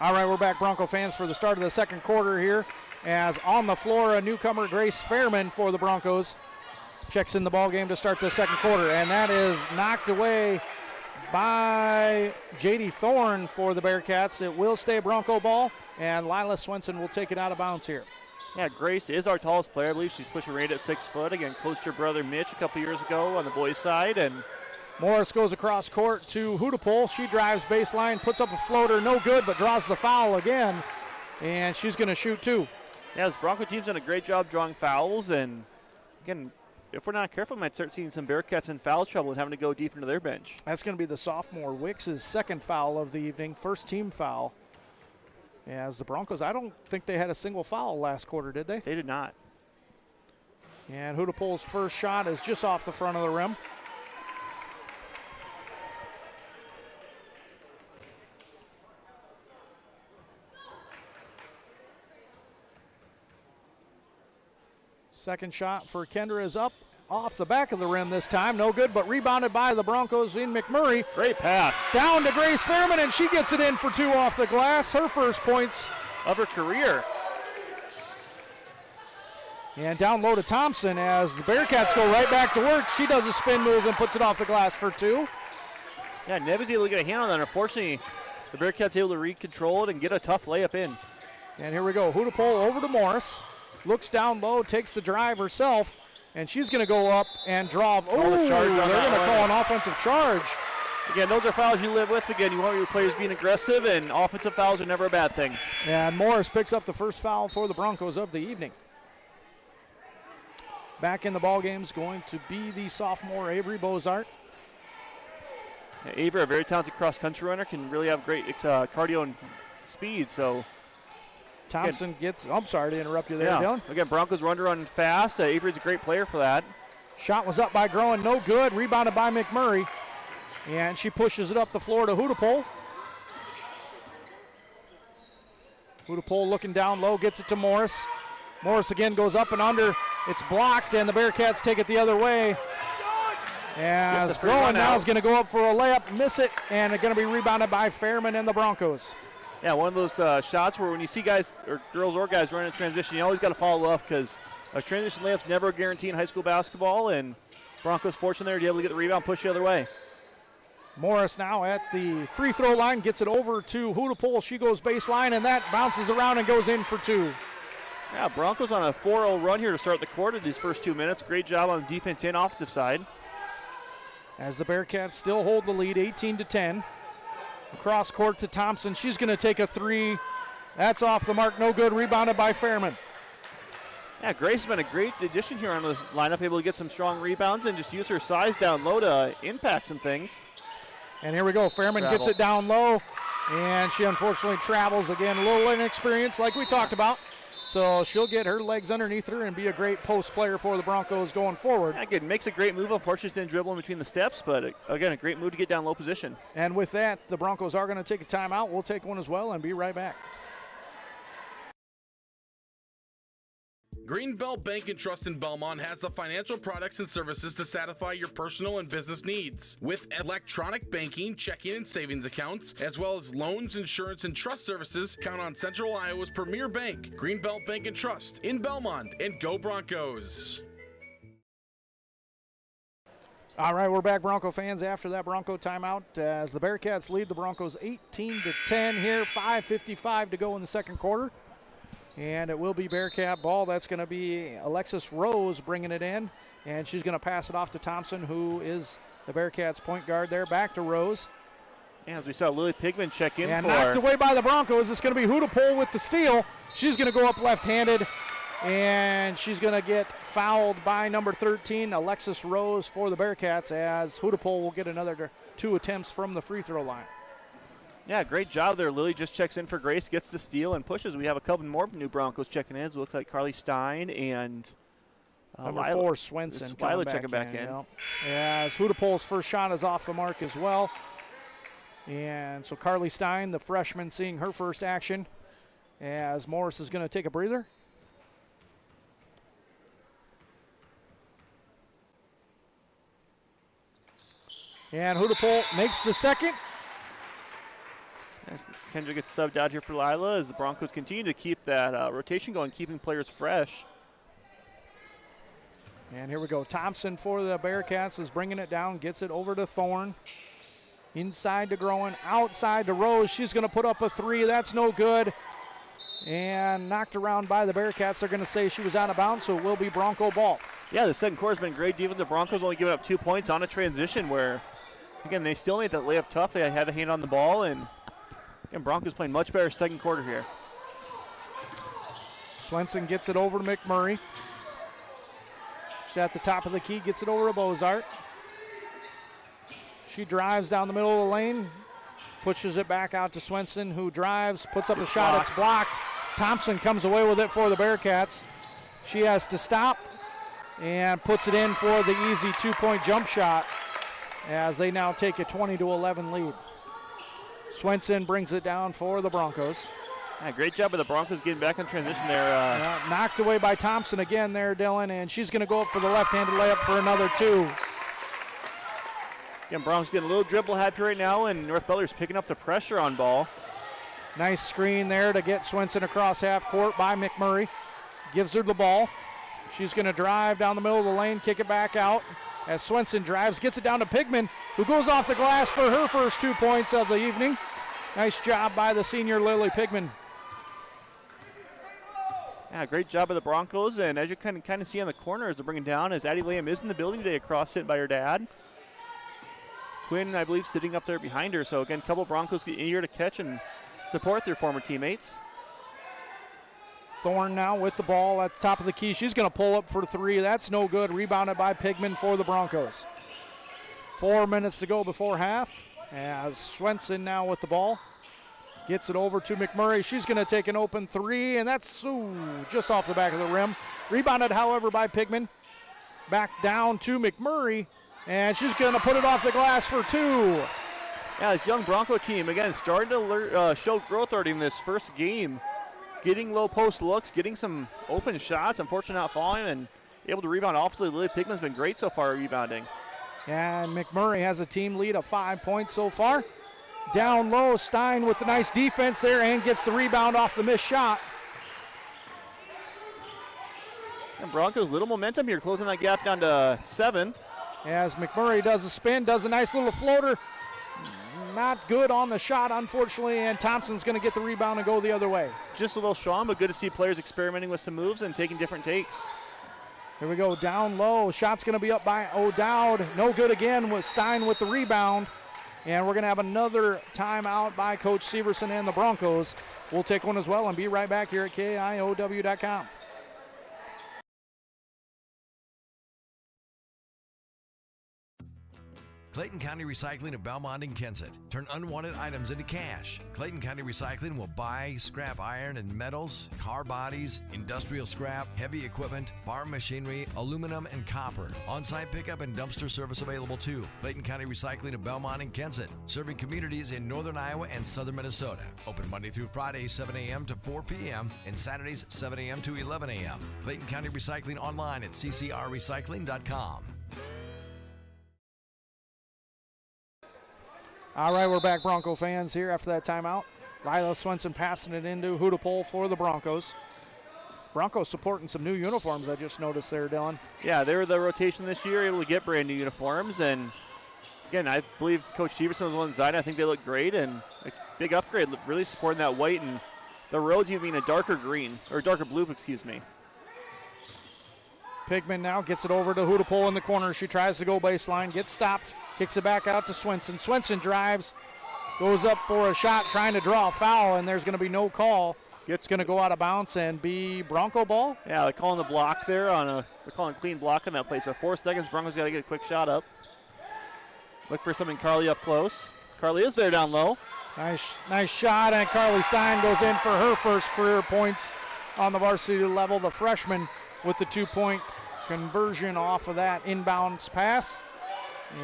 All right, we're back, Bronco fans, for the start of the second quarter here. As on the floor, a newcomer, Grace Fairman, for the Broncos, checks in the ball game to start the second quarter, and that is knocked away by J.D. Thorne for the Bearcats. It will stay Bronco ball, and Lila Swenson will take it out of bounds here. Yeah, Grace is our tallest player. I believe she's pushing right at 6 foot. Again, coached her brother Mitch a couple years ago on the boys' side, and Morris goes across court to Hudapol. She drives baseline, puts up a floater, no good, but draws the foul again. And she's going to shoot 2. Yeah, this Bronco team's done a great job drawing fouls. And again, if we're not careful, we might start seeing some Bearcats in foul trouble and having to go deep into their bench. That's going to be the sophomore Wicks' second foul of the evening, first team foul. As the Broncos, I don't think they had a single foul last quarter, did they? They did not. And Hudapol's first shot is just off the front of the rim. Second shot for Kendra is up off the back of the rim this time. No good, but rebounded by the Broncos in McMurray. Great pass. Down to Grace Fairman, and she gets it in for 2 off the glass. Her first points of her career. And down low to Thompson as the Bearcats go right back to work. She does a spin move and puts it off the glass for 2. Yeah, Neves able to get a hand on that. Unfortunately, the Bearcats able to re-control it and get a tough layup in. And here we go. Hudapol over to Morris. Looks down low, takes the drive herself, and she's going to go up and draw. Oh, they're going to call an offensive charge. Again, those are fouls you live with. Again, you want your players being aggressive, and offensive fouls are never a bad thing. And Morris picks up the first foul for the Broncos of the evening. Back in the ball game is going to be the sophomore Avery Bozart. Yeah, Avery, a very talented cross-country runner, can really have great cardio and speed. So Thompson gets, I'm sorry to interrupt you there, Dylan. Again, Broncos run fast. Avery's a great player for that. Shot was up by Groen, no good. Rebounded by McMurray. And she pushes it up the floor to Hudapol. Hudapol looking down low, gets it to Morris. Morris again goes up and under. It's blocked, and the Bearcats take it the other way. As Groen now is going to go up for a layup, miss it, and it's going to be rebounded by Fairman and the Broncos. Yeah, one of those shots where when you see guys or girls or guys running a transition, you always got to follow up because a transition layup's never a guarantee in high school basketball, and Broncos fortunate there to be able to get the rebound, push the other way. Morris now at the free throw line, gets it over to Hudapol. She goes baseline, and that bounces around and goes in for 2. Yeah, Broncos on a 4-0 run here to start the quarter these first 2 minutes. Great job on the defense and offensive side. As the Bearcats still hold the lead, 18-10. Across court to Thompson. She's going to take a 3. That's off the mark, no good. Rebounded by Fairman. Yeah, Grace has been a great addition here on this lineup, able to get some strong rebounds and just use her size down low to impact some things. And here we go. Fairman gets it down low, and she unfortunately travels again. A little inexperienced like we talked about. So she'll get her legs underneath her and be a great post player for the Broncos going forward. Yeah, again, makes a great move. Unfortunately, didn't dribble in between the steps, but again, a great move to get down low position. And with that, the Broncos are going to take a timeout. We'll take one as well and be right back. Greenbelt Bank and Trust in Belmont has the financial products and services to satisfy your personal and business needs. With electronic banking, checking and savings accounts, as well as loans, insurance, and trust services, count on Central Iowa's premier bank, Greenbelt Bank and Trust in Belmont, and go Broncos. All right, we're back, Bronco fans, after that Bronco timeout as the Bearcats lead the Broncos 18-10 here, 5:55 to go in the second quarter. And it will be Bearcat ball. That's going to be Alexis Rose bringing it in. And she's going to pass it off to Thompson, who is the Bearcats point guard there. Back to Rose. And as we saw Lily Pigman check in and knocked away by the Broncos. It's going to be Hudapol with the steal. She's going to go up left-handed. And she's going to get fouled by number 13, Alexis Rose, for the Bearcats, as Hudapol will get another 2 attempts from the free throw line. Yeah, great job there. Lily just checks in for Grace, gets the steal, and pushes. We have a couple more new Broncos checking in. It looks like Carly Stein and number 4, Swenson. Lila checking back in. Yeah, as Hudapol's first shot is off the mark as well. And so Carly Stein, the freshman, seeing her first action, as Morris is going to take a breather. And Hudapol makes the second. As Kendra gets subbed out here for Lila as the Broncos continue to keep that rotation going, keeping players fresh. And here we go. Thompson for the Bearcats is bringing it down, gets it over to Thorne. Inside to Groen, outside to Rose. She's going to put up a 3. That's no good. And knocked around by the Bearcats. They're going to say she was out of bounds, so it will be Bronco ball. Yeah, the second quarter has been great. Even the Broncos only giving up 2 points on a transition where Again, they still made that layup tough. They had a hand on the ball, and again, Broncos playing much better second quarter here. Swenson gets it over to McMurray. She's at the top of the key, gets it over to Bozart. She drives down the middle of the lane, pushes it back out to Swenson, who drives, puts up a shot. It's blocked. Thompson comes away with it for the Bearcats. She has to stop and puts it in for the easy two-point jump shot as they now take a 20-11 lead. Swenson brings it down for the Broncos. Yeah, great job of the Broncos getting back in transition there. Knocked away by Thompson again there, Dylan, and she's going to go up for the left-handed layup for another two. Again, Broncos getting a little dribble happy right now, and North Butler's picking up the pressure on ball. Nice screen there to get Swenson across half court by McMurray. Gives her the ball. She's going to drive down the middle of the lane, kick it back out. As Swenson drives, gets it down to Pigman, who goes off the glass for her first 2 points of the evening. Nice job by the senior Lily Pigman. Yeah, great job of the Broncos, and as you kind of see on the corner as they're bringing down, as Addie Lamb is in the building today, across hit by her dad. Quinn, I believe, sitting up there behind her. So again, a couple of Broncos get eager to catch and support their former teammates. Thorne now with the ball at the top of the key. She's going to pull up for three. That's no good. Rebounded by Pigman for the Broncos. 4 minutes to go before half. As Swenson now with the ball. Gets it over to McMurray. She's going to take an open three, and that's just off the back of the rim. Rebounded, however, by Pigman. Back down to McMurray, and she's going to put it off the glass for two. Yeah, this young Bronco team, again, starting to show growth already in this first game. Getting low post looks, getting some open shots. Unfortunately not falling, and able to rebound offensively. Lily Pigman's been great so far rebounding. And McMurray has a team lead of 5 points so far. Down low, Stein with the nice defense there and gets the rebound off the missed shot. And Broncos, little momentum here, closing that gap down to 7. As McMurray does a spin, does a nice little floater. Not good on the shot, unfortunately, and Thompson's going to get the rebound and go the other way. Just a little strong, but good to see players experimenting with some moves and taking different takes. Here we go, down low. Shot's going to be up by O'Dowd. No good again with Stein with the rebound. And we're going to have another timeout by Coach Severson and the Broncos. We'll take one as well and be right back here at KIOW.com. Clayton County Recycling of Belmond and Kensett. Turn unwanted items into cash. Clayton County Recycling will buy, scrap iron and metals, car bodies, industrial scrap, heavy equipment, farm machinery, aluminum, and copper. On-site pickup and dumpster service available too. Clayton County Recycling of Belmond and Kensett, serving communities in northern Iowa and southern Minnesota. Open Monday through Friday, 7 a.m. to 4 p.m. and Saturdays, 7 a.m. to 11 a.m. Clayton County Recycling online at ccrrecycling.com. All right, we're back, Bronco fans, here after that timeout. Lila Swenson passing it into Hudapole for the Broncos. Broncos supporting some new uniforms, I just noticed there, Dylan. Yeah, they were the rotation this year, able to get brand new uniforms. And, again, I believe Coach Severson was one design. I think they look great, and a big upgrade, really supporting that white. And the roads even being a darker green, or darker blue, excuse me. Pigman now gets it over to Hudapole in the corner. She tries to go baseline, gets stopped. Kicks it back out to Swenson. Swenson drives, goes up for a shot, trying to draw a foul, and there's going to be no call. It's going to go out of bounds and be Bronco ball. Yeah, they're calling the block there they're calling clean block in that place. So 4 seconds, Broncos got to get a quick shot up. Look for something Carly up close. Carly is there down low. Nice shot, and Carly Stein goes in for her first career points on the varsity level. The freshman with the 2-point conversion off of that inbounds pass.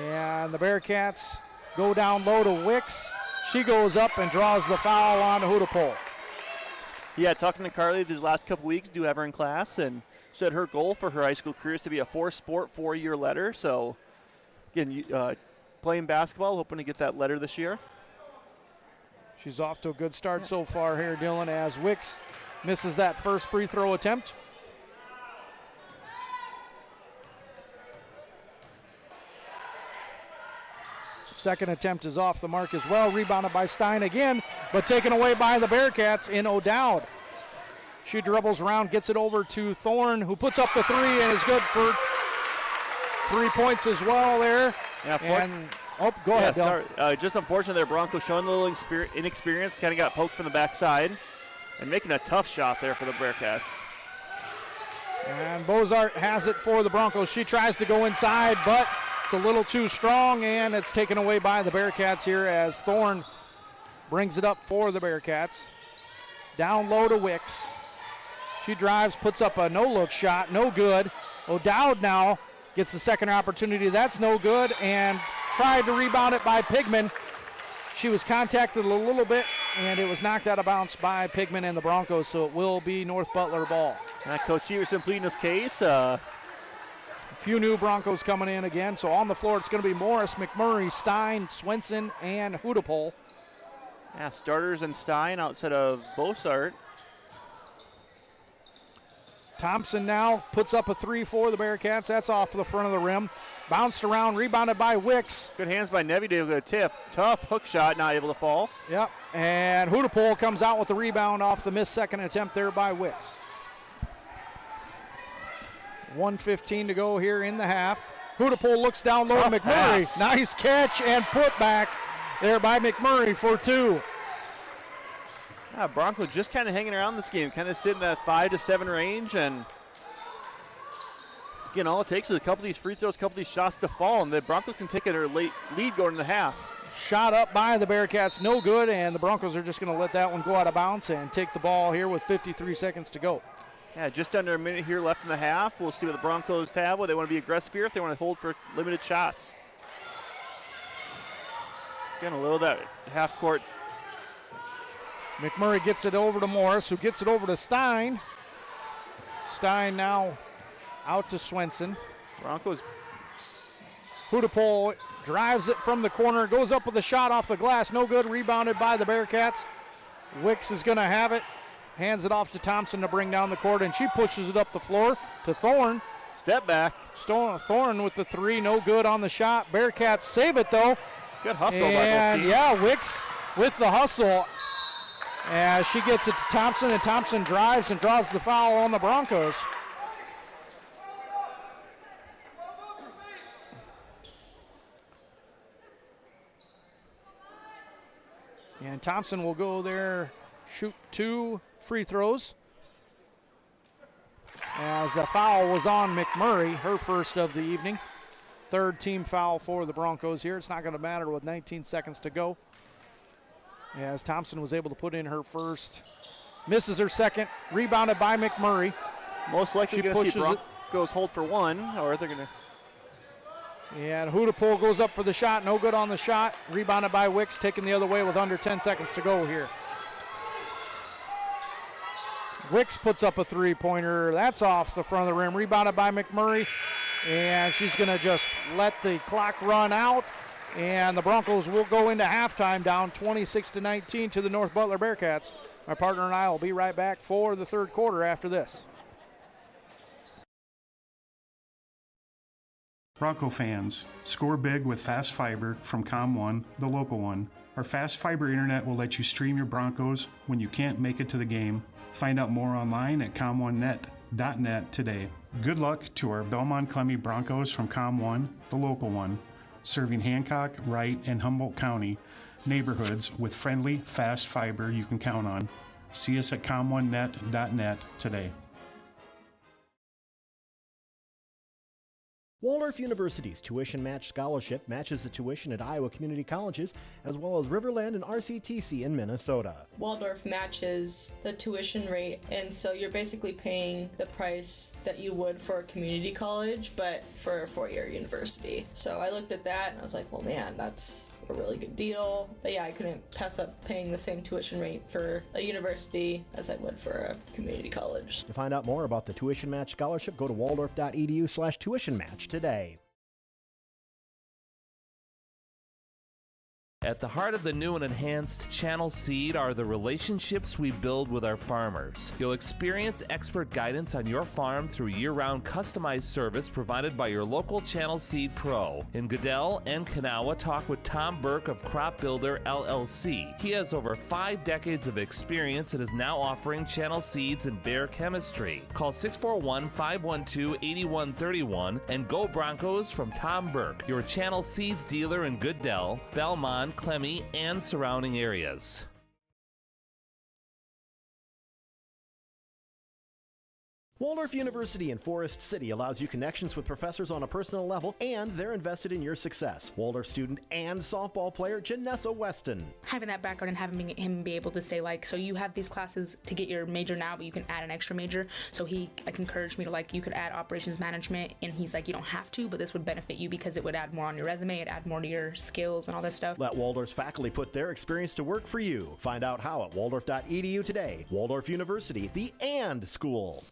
And the Bearcats go down low to Wicks. She goes up and draws the foul on Hudapole. Yeah, talking to Carly these last couple weeks, do have her in class, and said her goal for her high school career is to be a 4-sport, 4-year letter. So, again, playing basketball, hoping to get that letter this year. She's off to a good start so far here, Dylan, as Wicks misses that first free throw attempt. Second attempt is off the mark as well. Rebounded by Stein again, but taken away by the Bearcats in O'Dowd. She dribbles around, gets it over to Thorne, who puts up the three and is good for 3 points as well there. Yeah, and Oh, go ahead, Bill. Just unfortunate there. Broncos showing a little inexperience. Kind of got poked from the backside and making a tough shot there for the Bearcats. And Bozart has it for the Broncos. She tries to go inside, but it's a little too strong, and it's taken away by the Bearcats here as Thorne brings it up for the Bearcats. Down low to Wicks. She drives, puts up a no-look shot, no good. O'Dowd now gets the second opportunity. That's no good, and tried to rebound it by Pigman. She was contacted a little bit, and it was knocked out of bounds by Pigman and the Broncos, so it will be North Butler ball. Coach Everson pleading his case. A few new Broncos coming in again, so on the floor it's going to be Morris, McMurray, Stein, Swenson, and Hudapole. Yeah, starters and Stein outside of Bosart. Thompson now puts up a 3 for the Bearcats. That's off the front of the rim. Bounced around, rebounded by Wicks. Good hands by Nevy to get a tip. Tough hook shot, not able to fall. Yep, and Hudapole comes out with the rebound off the missed second attempt there by Wicks. 1:15 to go here in the half. Hudapole looks down low to McMurray. Pass. Nice catch and put back there by McMurray for 2. Yeah, Bronco just kind of hanging around this game, kind of sitting in that 5 to 7 range, and again, all it takes is a couple of these free throws, a couple of these shots to fall, and the Broncos can take a late lead going into the half. Shot up by the Bearcats, no good, and the Broncos are just going to let that one go out of bounds and take the ball here with 53 seconds to go. Yeah, just under a minute here left in the half. We'll see what the Broncos have. Whether they want to be aggressive here, if they want to hold for limited shots. Again, a little of that half court. McMurray gets it over to Morris, who gets it over to Stein. Stein now out to Swenson. Broncos. Hudapole drives it from the corner, goes up with a shot off the glass, no good, rebounded by the Bearcats. Wicks is going to have it, hands it off to Thompson to bring down the court, and she pushes it up the floor to Thorne. Step back. Thorne with the 3, no good on the shot. Bearcats save it though. Good hustle by both teams. Yeah, Wicks with the hustle. As she gets it to Thompson, and Thompson drives and draws the foul on the Broncos. And Thompson will go there, shoot 2 free throws. As the foul was on McMurray, her first of the evening. 3rd team foul for the Broncos here. It's not going to matter with 19 seconds to go. As Thompson was able to put in her first, misses her second, rebounded by McMurray. Most likely going to see Broncos hold for 1, or they're going to. And Hudapole goes up for the shot, no good on the shot. Rebounded by Wicks, taken the other way with under 10 seconds to go here. Wicks puts up a 3-pointer. That's off the front of the rim. Rebounded by McMurray. And she's going to just let the clock run out. And the Broncos will go into halftime down 26-19 to the North Butler Bearcats. My partner and I will be right back for the 3rd quarter after this. Bronco fans, score big with fast fiber from Com1, the local one. Our fast fiber internet will let you stream your Broncos when you can't make it to the game. Find out more online at com1net.net today. Good luck to our Belmond-Klemme Broncos from Com1, the local one, serving Hancock, Wright, and Humboldt County neighborhoods with friendly, fast fiber you can count on. See us at com1net.net today. Waldorf University's Tuition Match Scholarship matches the tuition at Iowa community colleges, as well as Riverland and RCTC in Minnesota. Waldorf matches the tuition rate, and so you're basically paying the price that you would for a community college, but for a 4-year university. So I looked at that and I was like, well, man, that's a really good deal. But yeah, I couldn't pass up paying the same tuition rate for a university as I would for a community college. To find out more about the Tuition Match Scholarship, go to waldorf.edu/tuition match today. At the heart of the new and enhanced channel seed are the relationships we build with our farmers. You'll experience expert guidance on your farm through year-round customized service provided by your local Channel Seed Pro. In Goodell and Kanawha, talk with Tom Burke of Crop Builder LLC. He has over 5 decades of experience and is now offering channel seeds and Bayer chemistry. Call 641-512-8131 and go Broncos from Tom Burke, your channel seeds dealer in Goodell, Belmond-Klemme, and surrounding areas. Waldorf University in Forest City allows you connections with professors on a personal level, and they're invested in your success. Waldorf student and softball player Janessa Weston. Having that background and having him be able to say like, so you have these classes to get your major now, but you can add an extra major. So he encouraged me to like, you could add operations management, and he's like, you don't have to, but this would benefit you because it would add more on your resume, it'd add more to your skills and all that stuff. Let Waldorf's faculty put their experience to work for you. Find out how at waldorf.edu today. Waldorf University, the and school.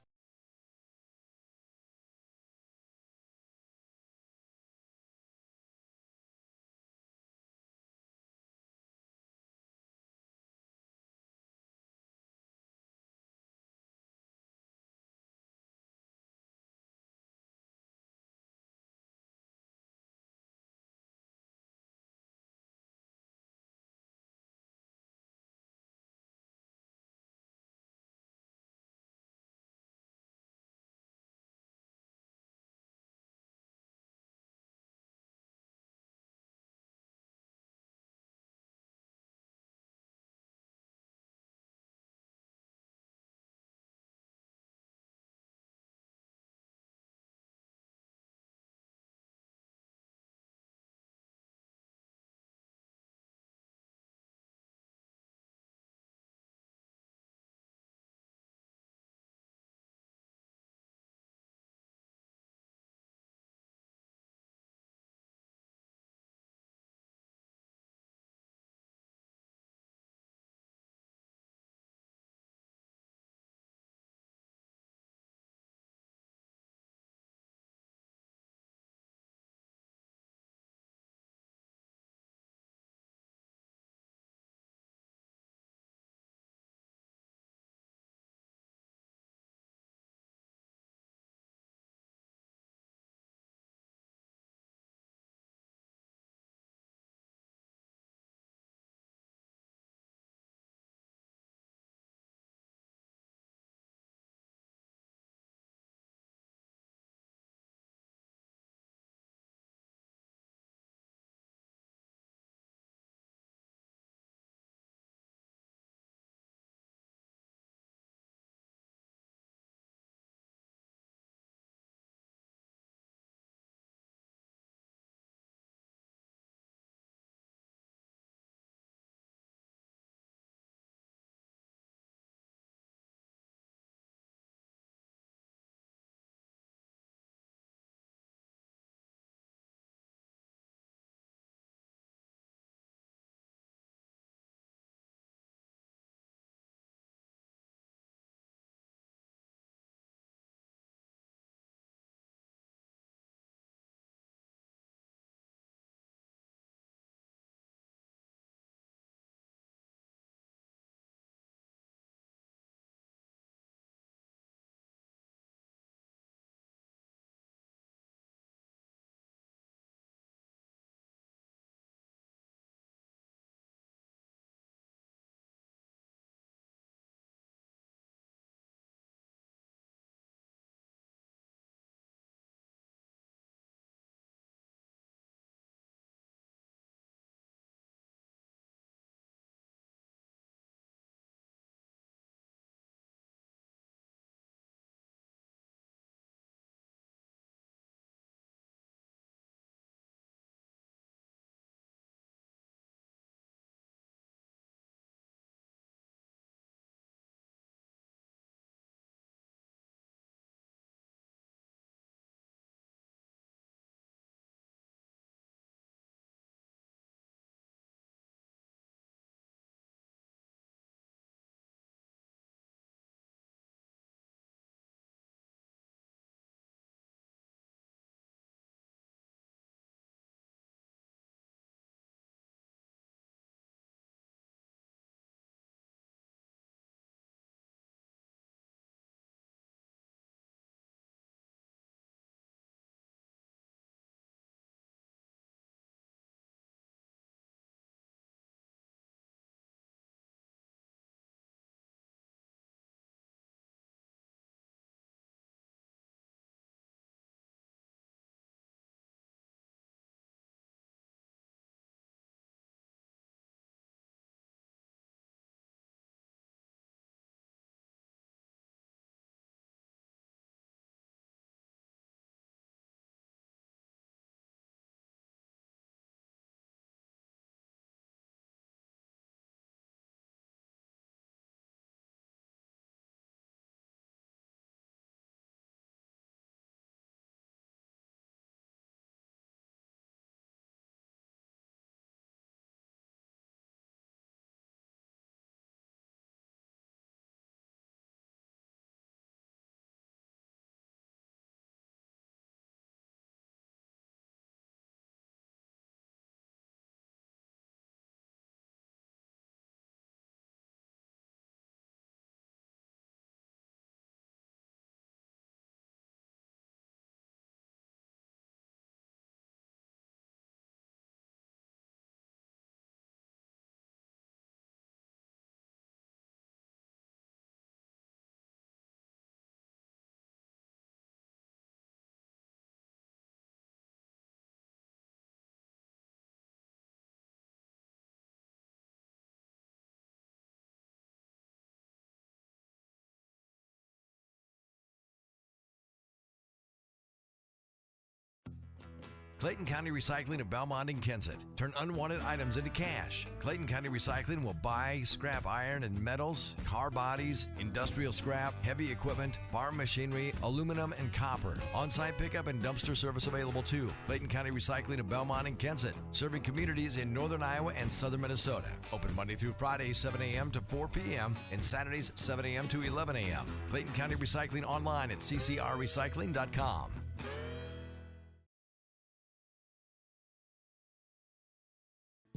Clayton County Recycling of Belmond and Kensett. Turn unwanted items into cash. Clayton County Recycling will buy scrap iron and metals, car bodies, industrial scrap, heavy equipment, farm machinery, aluminum, and copper. On-site pickup and dumpster service available too. Clayton County Recycling of Belmond and Kensett, serving communities in northern Iowa and southern Minnesota. Open Monday through Friday, 7 a.m. to 4 p.m. and Saturdays, 7 a.m. to 11 a.m. Clayton County Recycling online at ccrrecycling.com.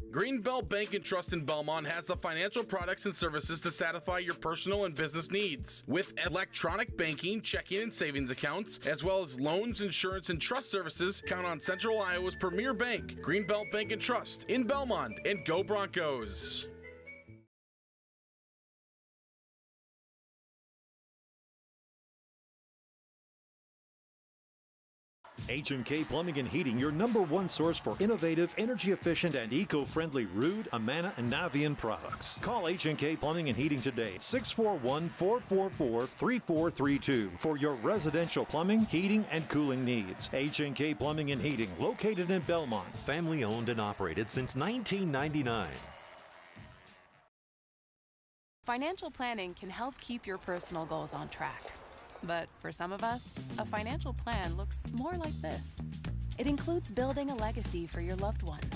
Greenbelt Bank and Trust in Belmont has the financial products and services to satisfy your personal and business needs. With electronic banking, checking, and savings accounts, as well as loans, insurance, and trust services, count on Central Iowa's premier bank, Greenbelt Bank and Trust in Belmont, and go Broncos! H&K Plumbing and Heating, your #1 source for innovative, energy-efficient, and eco-friendly Ruud, Amana, and Navian products. Call H&K Plumbing and Heating today, 641-444-3432 for your residential plumbing, heating, and cooling needs. H&K Plumbing and Heating, located in Belmont, family-owned and operated since 1999. Financial planning can help keep your personal goals on track. But for some of us, a financial plan looks more like this. It includes building a legacy for your loved ones,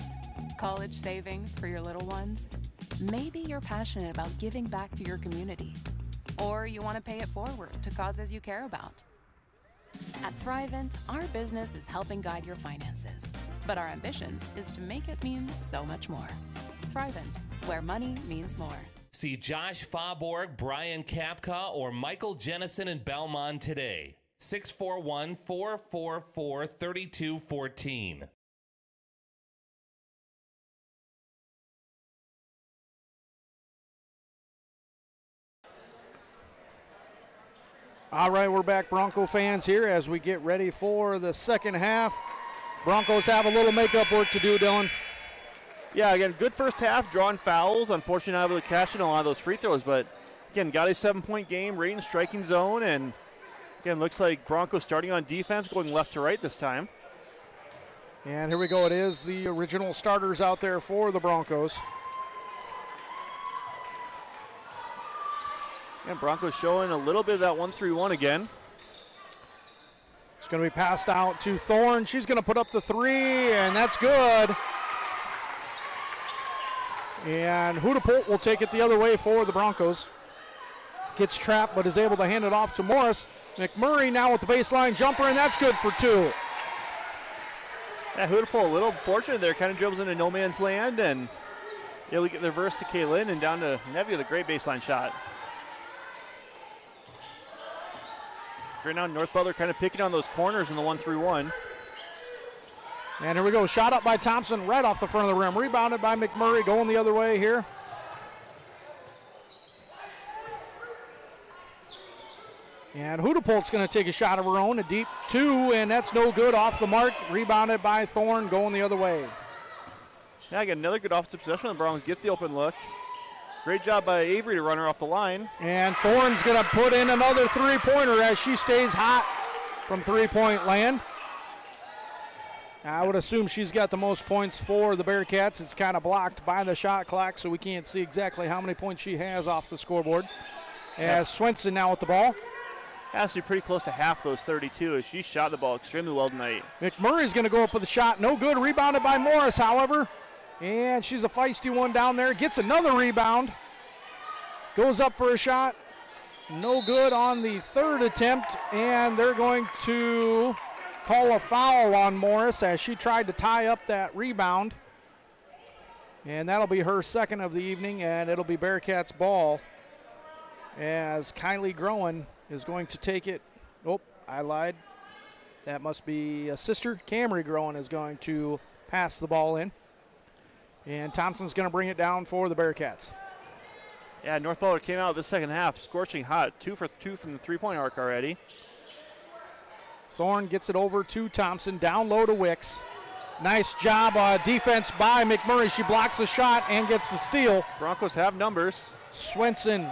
college savings for your little ones. Maybe you're passionate about giving back to your community, or you want to pay it forward to causes you care about. At Thrivent, our business is helping guide your finances, but our ambition is to make it mean so much more. Thrivent, where money means more. See Josh Fauborg, Brian Kapka, or Michael Jennison in Belmont today. 641-444-3214. All right, we're back, Bronco fans, here as we get ready for the second half. Broncos have a little makeup work to do, Dylan. Yeah, again, good first half, drawing fouls. Unfortunately, not able to cash in a lot of those free throws, but again, got a 7-point game, right in striking zone, and again, looks like Broncos starting on defense, going left to right this time. And here we go. It is the original starters out there for the Broncos. And Broncos showing a little bit of that 1-3-1 again. It's going to be passed out to Thorne. She's going to put up the three, and that's good. And Hudepolt will take it the other way for the Broncos. Gets trapped, but is able to hand it off to Morris. McMurray now with the baseline jumper, and that's good for two. Yeah, Hudepolt a little fortunate there, kind of dribbles into no man's land, and able to get the reverse to Kaylin and down to Nevy with a great baseline shot. Right now, North Butler kind of picking on those corners in the 1-3-1. And here we go, shot up by Thompson right off the front of the rim. Rebounded by McMurray, going the other way here. And Hudepolt's going to take a shot of her own, a deep two, and that's no good, off the mark. Rebounded by Thorne, going the other way. Yeah, again, another good offensive possession. The Browns get the open look. Great job by Avery to run her off the line. And Thorne's going to put in another three-pointer as she stays hot from three-point land. I would assume she's got the most points for the Bearcats. It's kind of blocked by the shot clock, so we can't see exactly how many points she has off the scoreboard. As Swenson now with the ball. Has to be pretty close to half those 32 as she shot the ball extremely well tonight. McMurray's going to go up with a shot. No good. Rebounded by Morris, however. And she's a feisty one down there. Gets another rebound. Goes up for a shot. No good on the third attempt. And they're going to call a foul on Morris as she tried to tie up that rebound. And that'll be her second of the evening, and it'll be Bearcats ball as Kylie Groen is going to take it. Oh, I lied. That must be a sister. Camry Groen is going to pass the ball in. And Thompson's going to bring it down for the Bearcats. Yeah, North Butler came out this second half scorching hot. 2 for 2 from the three-point arc already. Thorne gets it over to Thompson. Down low to Wicks. Nice job defense by McMurray. She blocks the shot and gets the steal. Broncos have numbers. Swenson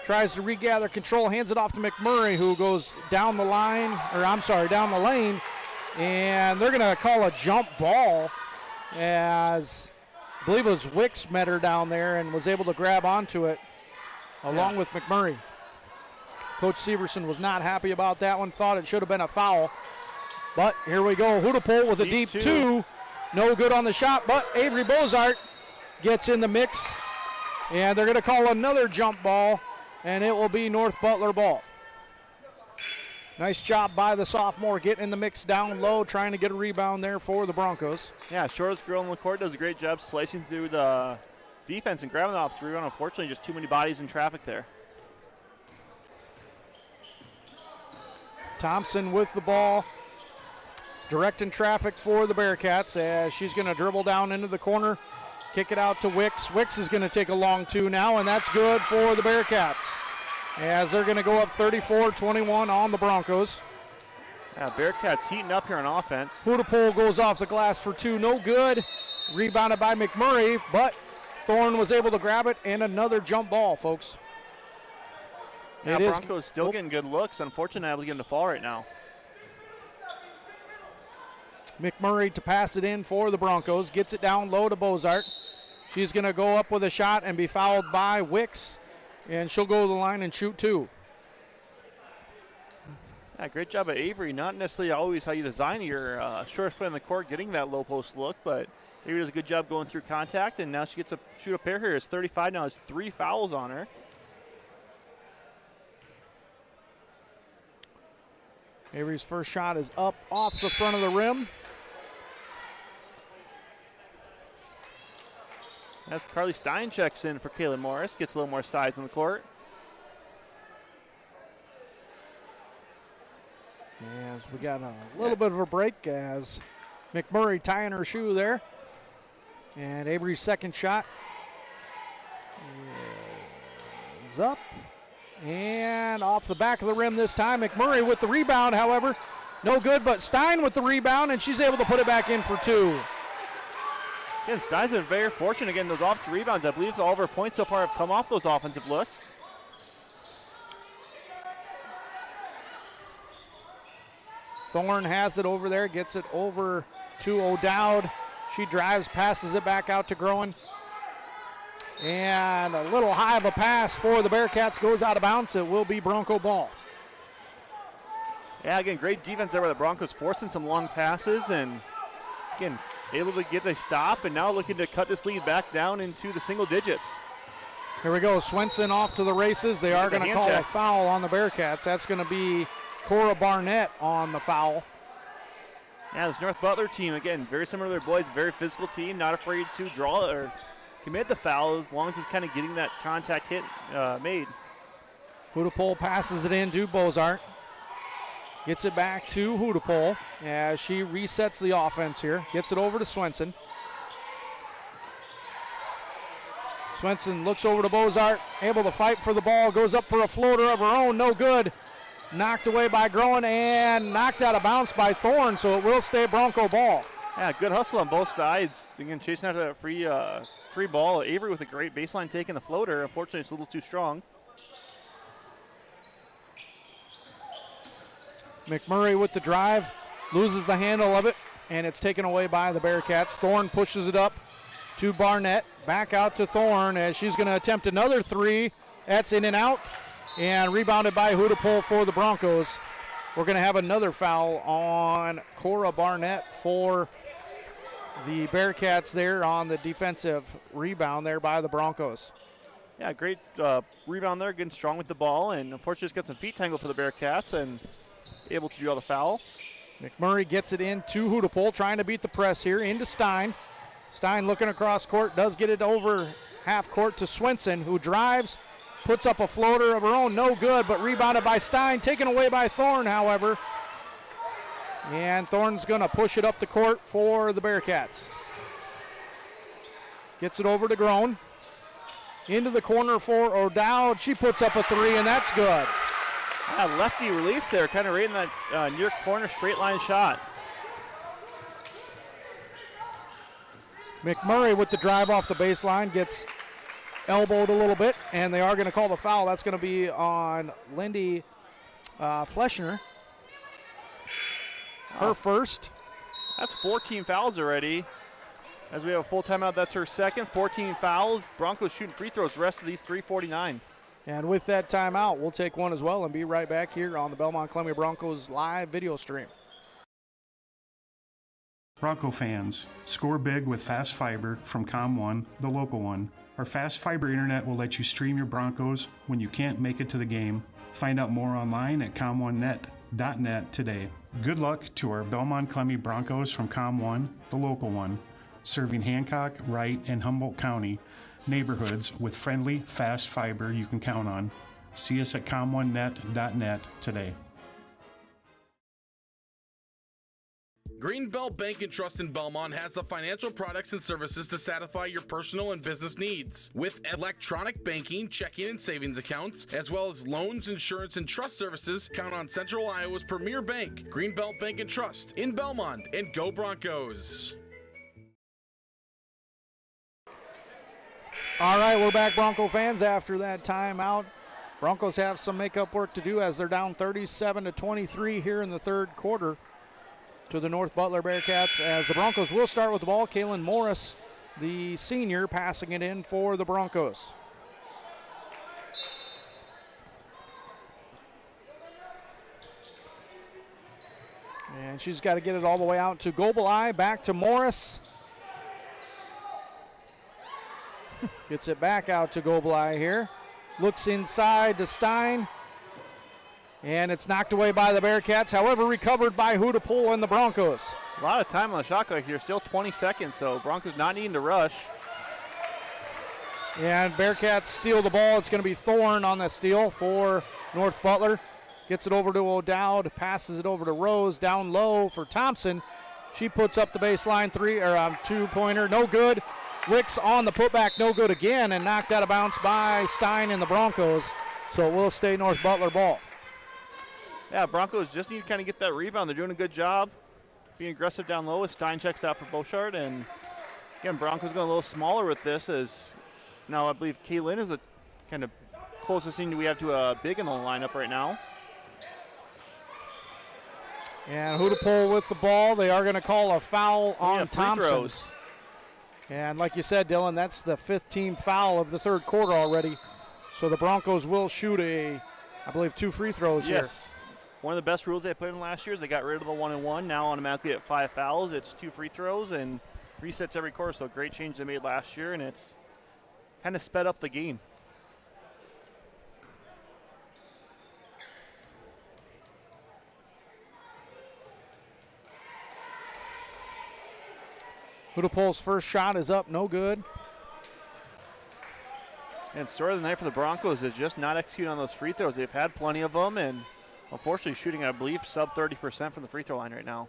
tries to regather control, hands it off to McMurray, who goes down the line, or I'm sorry, down the lane, And they're going to call a jump ball as I believe it was Wicks met her down there and was able to grab onto it along with McMurray. Coach Severson was not happy about that one, thought it should have been a foul. But here we go. Hudapole with a deep two. No good on the shot, but Avery Bozart gets in the mix. And they're going to call another jump ball, and it will be North Butler ball. Nice job by the sophomore getting in the mix down low, trying to get a rebound there for the Broncos. Yeah, shortest girl in the court does a great job slicing through the defense and grabbing the offensive rebound. Unfortunately, just too many bodies in traffic there. Thompson with the ball, directing traffic for the Bearcats as she's going to dribble down into the corner, kick it out to Wicks. Wicks is going to take a long two now, and that's good for the Bearcats as they're going to go up 34-21 on the Broncos. Yeah, Bearcats heating up here on offense. Hudapole goes off the glass for two, no good. Rebounded by McMurray, but Thorne was able to grab it, and another jump ball, folks. Yeah, Broncos still getting good looks. Unfortunately, able to get him to fall right now. McMurray to pass it in for the Broncos. Gets it down low to Bozart. She's going to go up with a shot and be fouled by Wicks, and she'll go to the line and shoot two. Yeah, great job at Avery. Not necessarily always how you design your shortest play on the court, getting that low post look, but Avery does a good job going through contact, and now she gets a shoot a pair here. It's 35 now. It's 3 fouls on her. Avery's first shot is up off the front of the rim. As Carly Stein checks in for Kaylin Morris, gets a little more size on the court. As we got a little bit of a break as McMurray tying her shoe there. And Avery's second shot is up and off the back of the rim this time. McMurray with the rebound, however, no good, but Stein with the rebound, and she's able to put it back in for two. Again, Stein's been very fortunate getting those offensive rebounds. I believe all of her points so far have come off those offensive looks. Thorne has it over there, gets it over to O'Dowd. She drives, passes it back out to Groen. And a little high of a pass for the Bearcats goes out of bounds. It will be Bronco ball. Yeah, again, great defense there by the Broncos, forcing some long passes and, again, able to get a stop and now looking to cut this lead back down into the single digits. Here we go, Swenson off to the races. They are going to call a foul on the Bearcats. That's going to be Cora Barnett on the foul. Yeah, this North Butler team, again, very similar to their boys, very physical team, not afraid to draw or commit the foul as long as it's kind of getting that contact hit made. Hudapole passes it in to Bozart. Gets it back to Hudapole as she resets the offense here. Gets it over to Swenson. Swenson looks over to Bozart, able to fight for the ball, goes up for a floater of her own, no good. Knocked away by Groen and knocked out of bounds by Thorne, so it will stay Bronco ball. Yeah, good hustle on both sides. Again, chasing after that free ball. Avery with a great baseline take in the floater. Unfortunately, it's a little too strong. McMurray with the drive, loses the handle of it, and it's taken away by the Bearcats. Thorne pushes it up to Barnett. Back out to Thorne as she's going to attempt another three. That's in and out. And rebounded by Hudapole for the Broncos. We're going to have another foul on Cora Barnett for the Bearcats there on the defensive rebound there by the Broncos. Yeah, great rebound there, getting strong with the ball, and unfortunately just got some feet tangled for the Bearcats and able to draw the foul. McMurray gets it in to Hudapole, trying to beat the press here into Stein. Stein looking across court, does get it over half court to Swenson, who drives, puts up a floater of her own, no good, but rebounded by Stein, taken away by Thorne, however. And Thorne's going to push it up the court for the Bearcats. Gets it over to Groen. Into the corner for O'Dowd. She puts up a three, and that's good. Yeah, lefty release there, kind of right in that near corner straight line shot. McMurray with the drive off the baseline, gets elbowed a little bit, and they are going to call the foul. That's going to be on Lindy Fleschner. her first. That's 14 fouls already. As we have a full timeout, that's her second. 14 fouls. Broncos shooting free throws. Rest of these 3:49. And with that timeout, we'll take one as well and be right back here on the Belmond-Klemme Broncos live video stream. Bronco fans, score big with fast fiber from Com1, the local one. Our fast fiber internet will let you stream your Broncos when you can't make it to the game. Find out more online at com1net.net today. Good luck to our Belmond-Klemme Broncos from Com1, the local one, serving Hancock, Wright, and Humboldt County neighborhoods with friendly, fast fiber you can count on. See us at com1net.net today. Greenbelt Bank and Trust in Belmont has the financial products and services to satisfy your personal and business needs. With electronic banking, checking, and savings accounts, as well as loans, insurance, and trust services, count on Central Iowa's premier bank, Greenbelt Bank and Trust in Belmont, and go Broncos. All right, we're back, Bronco fans, after that timeout. Broncos have some makeup work to do as they're down 37-23 here in the third quarter to the North Butler Bearcats, as the Broncos will start with the ball. Kaylin Morris, the senior, passing it in for the Broncos. And she's got to get it all the way out to Gobelai, back to Morris. Gets it back out to Gobelai here. Looks inside to Stein. And it's knocked away by the Bearcats, however, recovered by Hudepohl and the Broncos. A lot of time on the shot clock here, still 20 seconds, so Broncos not needing to rush. And Bearcats steal the ball. It's going to be Thorne on the steal for North Butler. Gets it over to O'Dowd, passes it over to Rose, down low for Thompson. She puts up the baseline two-pointer, no good. Wicks on the putback, no good again, and knocked out of bounds by Stein and the Broncos. So it will stay North Butler ball. Yeah, Broncos just need to kind of get that rebound. They're doing a good job being aggressive down low as Stein checks out for Beauchard. And again, Broncos going a little smaller with this, as now I believe Kaylin is the kind of closest thing we have to a big in the lineup right now. And Hudepohl with the ball. They are going to call a foul on Thompson. Throws. And like you said, Dylan, that's the fifth team foul of the third quarter already. So the Broncos will shoot I believe, 2 free throws here. Yes. One of the best rules they put in last year is they got rid of the 1-and-1. Now automatically at 5 fouls, it's 2 free throws and resets every quarter. So great change they made last year, and it's kind of sped up the game. Hudepohl's first shot is up, no good. And story of the night for the Broncos is just not executing on those free throws. They've had plenty of them, and unfortunately shooting, I believe, sub 30% from the free throw line right now.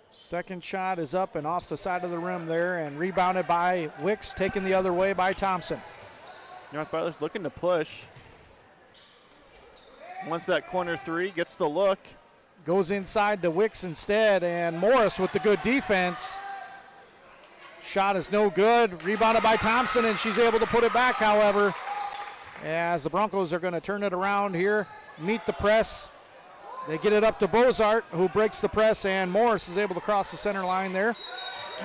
Second shot is up and off the side of the rim there, and rebounded by Wicks, taken the other way by Thompson. North Butler's looking to push. Once that corner three, gets the look. Goes inside to Wicks instead, and Morris with the good defense. Shot is no good. Rebounded by Thompson, and she's able to put it back, however, as the Broncos are going to turn it around here, meet the press. They get it up to Bozart, who breaks the press, and Morris is able to cross the center line there.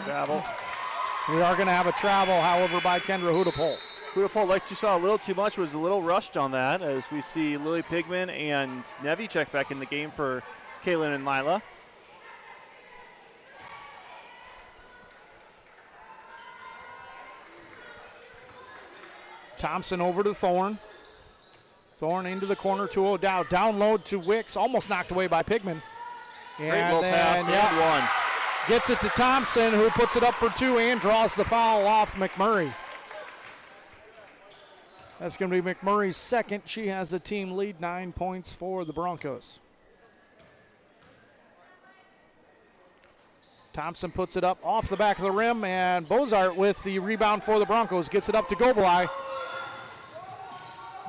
Travel. We are going to have a travel, however, by Kendra Hudepohl. Hudepohl, like you saw a little too much, was a little rushed on that, as we see Lily Pigman and Nevi check back in the game for Kaylin and Lila. Thompson over to Thorne. Thorne into the corner to O'Dowd. Down low to Wicks. Almost knocked away by Pigman. Great low pass and one. Gets it to Thompson, who puts it up for 2 and draws the foul off McMurray. That's going to be McMurray's second. She has the team lead, 9 points for the Broncos. Thompson puts it up off the back of the rim, and Bozart with the rebound for the Broncos. Gets it up to Gobelai.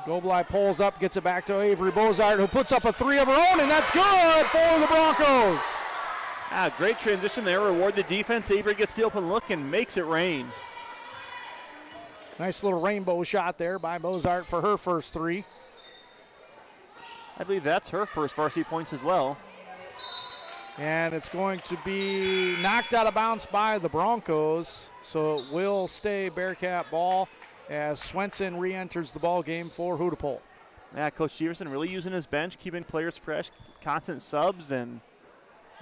Gobelai pulls up, gets it back to Avery Bozart, who puts up a 3 of her own, and that's good for the Broncos. Great transition there. Reward the defense. Avery gets the open look and makes it rain. Nice little rainbow shot there by Bozart for her first 3. I believe that's her first varsity points as well. And it's going to be knocked out of bounds by the Broncos, so it will stay Bearcat ball as Swenson re-enters the ball game for Hudepohl. Yeah, Coach Severson really using his bench, keeping players fresh, constant subs, and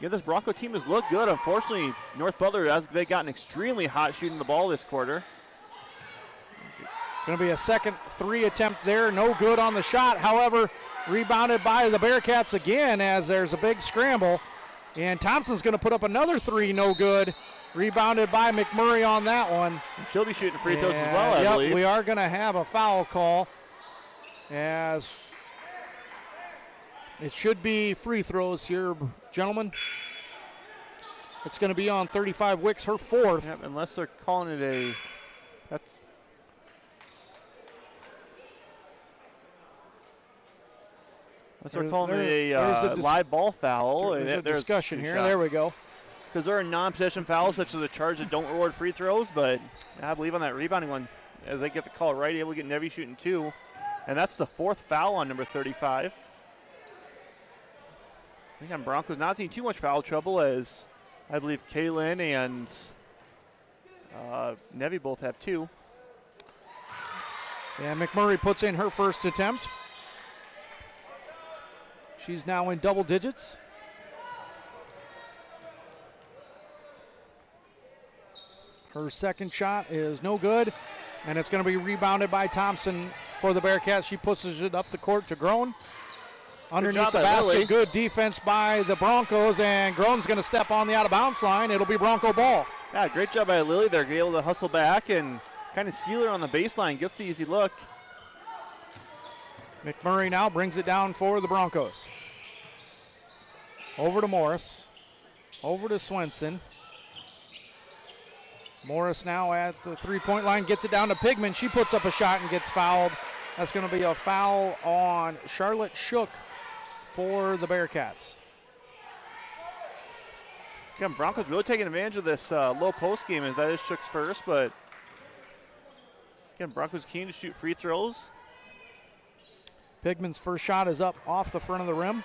this Bronco team has looked good. Unfortunately, North Butler, as they gotten extremely hot shooting the ball this quarter. Going to be a second 3 attempt there, no good on the shot. However, rebounded by the Bearcats again as there's a big scramble. And Thompson's going to put up another 3, no good. Rebounded by McMurray on that one. And she'll be shooting free throws as well, I believe. We are going to have a foul call as it should be free throws here, gentlemen. It's going to be on 35 Wicks, her 4th. Yep, unless they're calling it a, that's. Unless they're calling it a live ball foul. There's a discussion here. There we go. Because there are non-possession fouls, such as a charge that don't reward free throws, but I believe on that rebounding one, as they get the call right, able to get Nevy shooting 2. And that's the 4th foul on number 35. I think on Broncos not seeing too much foul trouble, as I believe Kaylin and Nevy both have 2. And McMurray puts in her first attempt. She's now in double digits. Her second shot is no good, and it's going to be rebounded by Thompson for the Bearcats. She pushes it up the court to Groen. Underneath the basket, Lily. Good defense by the Broncos, and Groen's going to step on the out-of-bounds line. It'll be Bronco ball. Yeah, great job by Lily. They're able to hustle back and kind of seal her on the baseline, gets the easy look. McMurray now brings it down for the Broncos. Over to Morris. Over to Swenson. Morris now at the three-point line, gets it down to Pigman. She puts up a shot and gets fouled. That's going to be a foul on Charlotte Shook for the Bearcats. Again, Broncos really taking advantage of this low post game, as that is Shook's first, but again, Broncos keen to shoot free throws. Pigman's first shot is up off the front of the rim.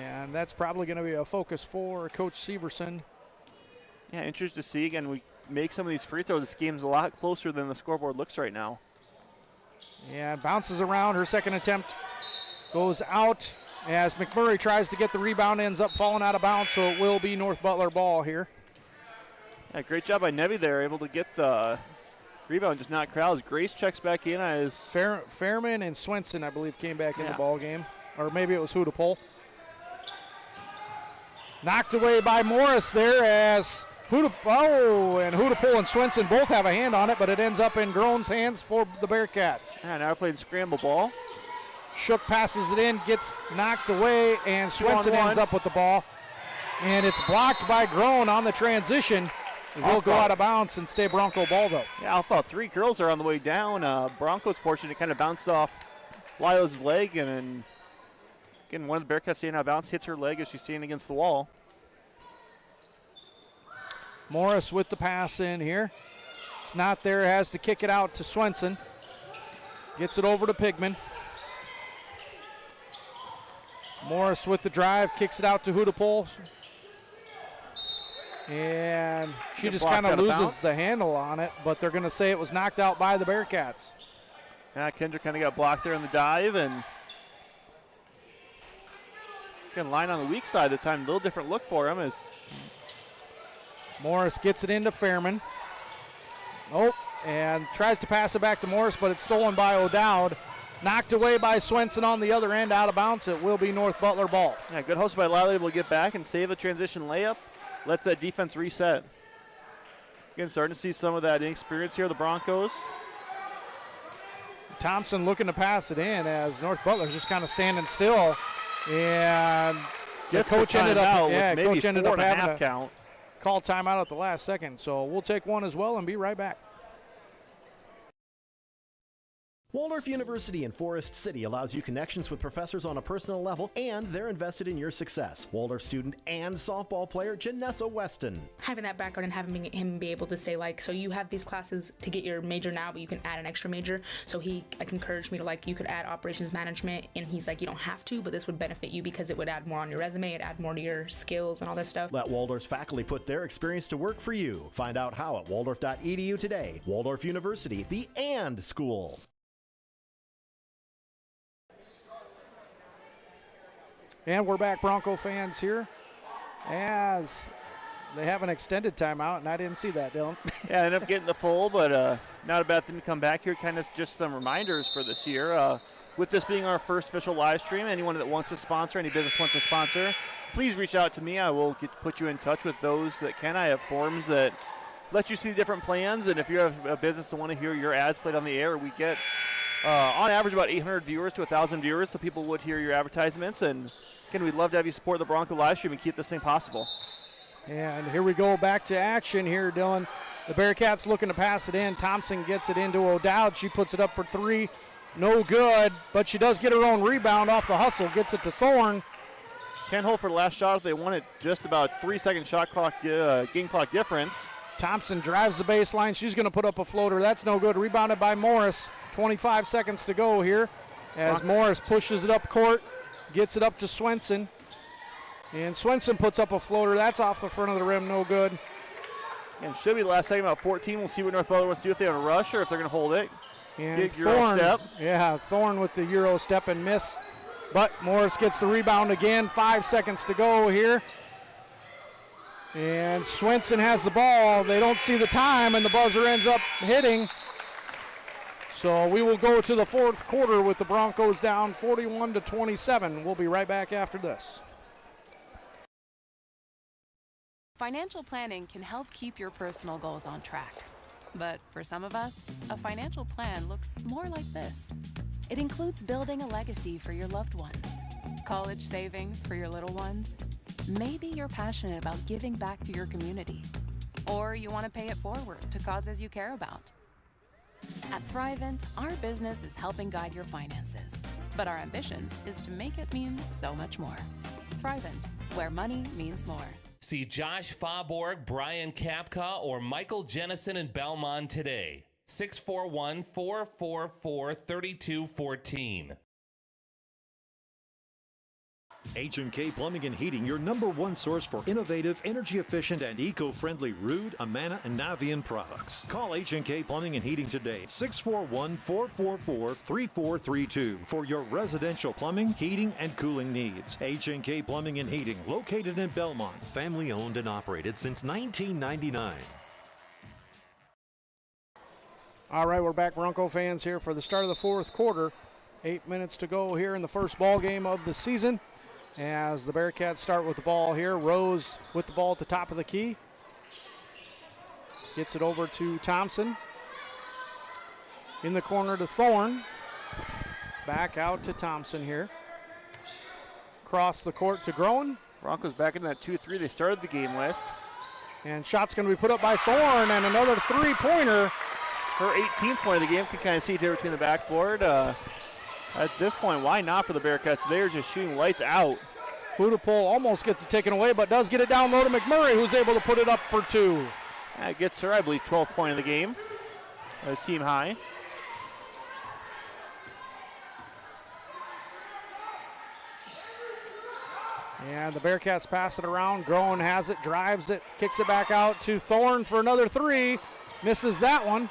And that's probably going to be a focus for Coach Severson. Yeah, interesting to see. Again, we make some of these free throws. This game's a lot closer than the scoreboard looks right now. Yeah, bounces around. Her second attempt goes out as McMurray tries to get the rebound, ends up falling out of bounds, so it will be North Butler ball here. Yeah, great job by Nevy there, able to get the rebound, just not crowds. Grace checks back in as Fairman and Swenson, I believe, came back in the ball game, or maybe it was Hudepohl. Knocked away by Morris there as Hudepohl and Swenson both have a hand on it, but it ends up in Groen's hands for the Bearcats. Yeah, now we're playing scramble ball. Shook passes it in, gets knocked away, and Swenson ends up with the ball. And it's blocked by Groen on the transition. It will go out of bounds and stay Bronco ball, though. Yeah, I thought 3 girls are on the way down. Broncos fortunate to kind of bounce off Lila's leg, and then again, one of the Bearcats staying out of bounds hits her leg as she's standing against the wall. Morris with the pass in here. It's not there, has to kick it out to Swenson. Gets it over to Pigman. Morris with the drive, kicks it out to Hudepohl. And she just kind of loses the handle on it, but they're going to say it was knocked out by the Bearcats. Yeah, Kendra kind of got blocked there in the dive, and again, line on the weak side this time. A little different look for him as Morris gets it into Fairman. Oh, and tries to pass it back to Morris, but it's stolen by O'Dowd. Knocked away by Swenson on the other end, out of bounds. It will be North Butler ball. Yeah, good hustle by Lila, able to get back and save a transition layup. Lets that defense reset. Again, starting to see some of that inexperience here, the Broncos. Thompson looking to pass it in as North Butler's just kind of standing still. And the coach ended up, having count. Call timeout at the last second. So we'll take one as well and be right back. Waldorf University in Forest City allows you connections with professors on a personal level, and they're invested in your success. Waldorf student and softball player Janessa Weston. Having that background and having him be able to say like, so you have these classes to get your major now, but you can add an extra major. So he encouraged me to like, you could add operations management, and he's like, you don't have to, but this would benefit you because it would add more on your resume, it'd add more to your skills and all that stuff. Let Waldorf's faculty put their experience to work for you. Find out how at waldorf.edu today. Waldorf University, the AND school. And we're back, Bronco fans, here as they have an extended timeout, and I didn't see that, Dylan. Yeah, I ended up getting the full, but not a bad thing to come back here. Kind of just some reminders for this year. With this being our first official live stream, anyone that wants to sponsor, any business wants to sponsor, please reach out to me. I will put you in touch with those that can. I have forms that let you see different plans, and if you have a business that want to hear your ads played on the air, we get on average about 800 viewers to 1,000 viewers, so people would hear your advertisements. And again, we'd love to have you support the Bronco live stream and keep this thing possible. And here we go back to action here, Dylan. The Bearcats looking to pass it in. Thompson gets it into O'Dowd. She puts it up for three. No good, but she does get her own rebound off the hustle. Gets it to Thorne. Can't hold for the last shot if they want it. Just about 3-second shot clock, game clock difference. Thompson drives the baseline. She's going to put up a floater. That's no good. Rebounded by Morris. 25 seconds to go here as Morris pushes it up court. Gets it up to Swenson. And Swenson puts up a floater. That's off the front of the rim. No good. And should be the last second, about 14. We'll see what North Butler wants to do, if they want to rush or if they're going to hold it. And Euro step. Yeah, Thorne with the Euro step and miss. But Morris gets the rebound again. 5 seconds to go here. And Swenson has the ball. They don't see the time, and the buzzer ends up hitting. So we will go to the fourth quarter with the Broncos down 41-27. We'll be right back after this. Financial planning can help keep your personal goals on track. But for some of us, a financial plan looks more like this. It includes building a legacy for your loved ones, college savings for your little ones. Maybe you're passionate about giving back to your community, or you want to pay it forward to causes you care about. At Thrivent, our business is helping guide your finances, but our ambition is to make it mean so much more. Thrivent, where money means more. See Josh Fauborg, Brian Kapka, or Michael Jennison in Belmond today. 641-444-3214. H&K Plumbing and Heating, your #1 source for innovative, energy-efficient, and eco-friendly Ruud, Amana, and Navian products. Call H&K Plumbing and Heating today, 641-444-3432 for your residential plumbing, heating, and cooling needs. H&K Plumbing and Heating, located in Belmond, family-owned and operated since 1999. All right, we're back, Bronco fans, here for the start of the fourth quarter. 8 minutes to go here in the first ball game of the season. As the Bearcats start with the ball here, Rose with the ball at the top of the key. Gets it over to Thompson. In the corner to Thorne. Back out to Thompson here. Across the court to Groen. Broncos back in that 2-3 they started the game with. And shot's going to be put up by Thorne, and another three-pointer. Her 18th point of the game. Can kind of see it there between the backboard. At this point, why not for the Bearcats? They're just shooting lights out. Hudapole almost gets it taken away, but does get it down low to McMurray, who's able to put it up for two. That gets her, I believe, 12th point of the game. Team high. And the Bearcats pass it around. Groen has it, drives it, kicks it back out to Thorne for another three. Misses that one.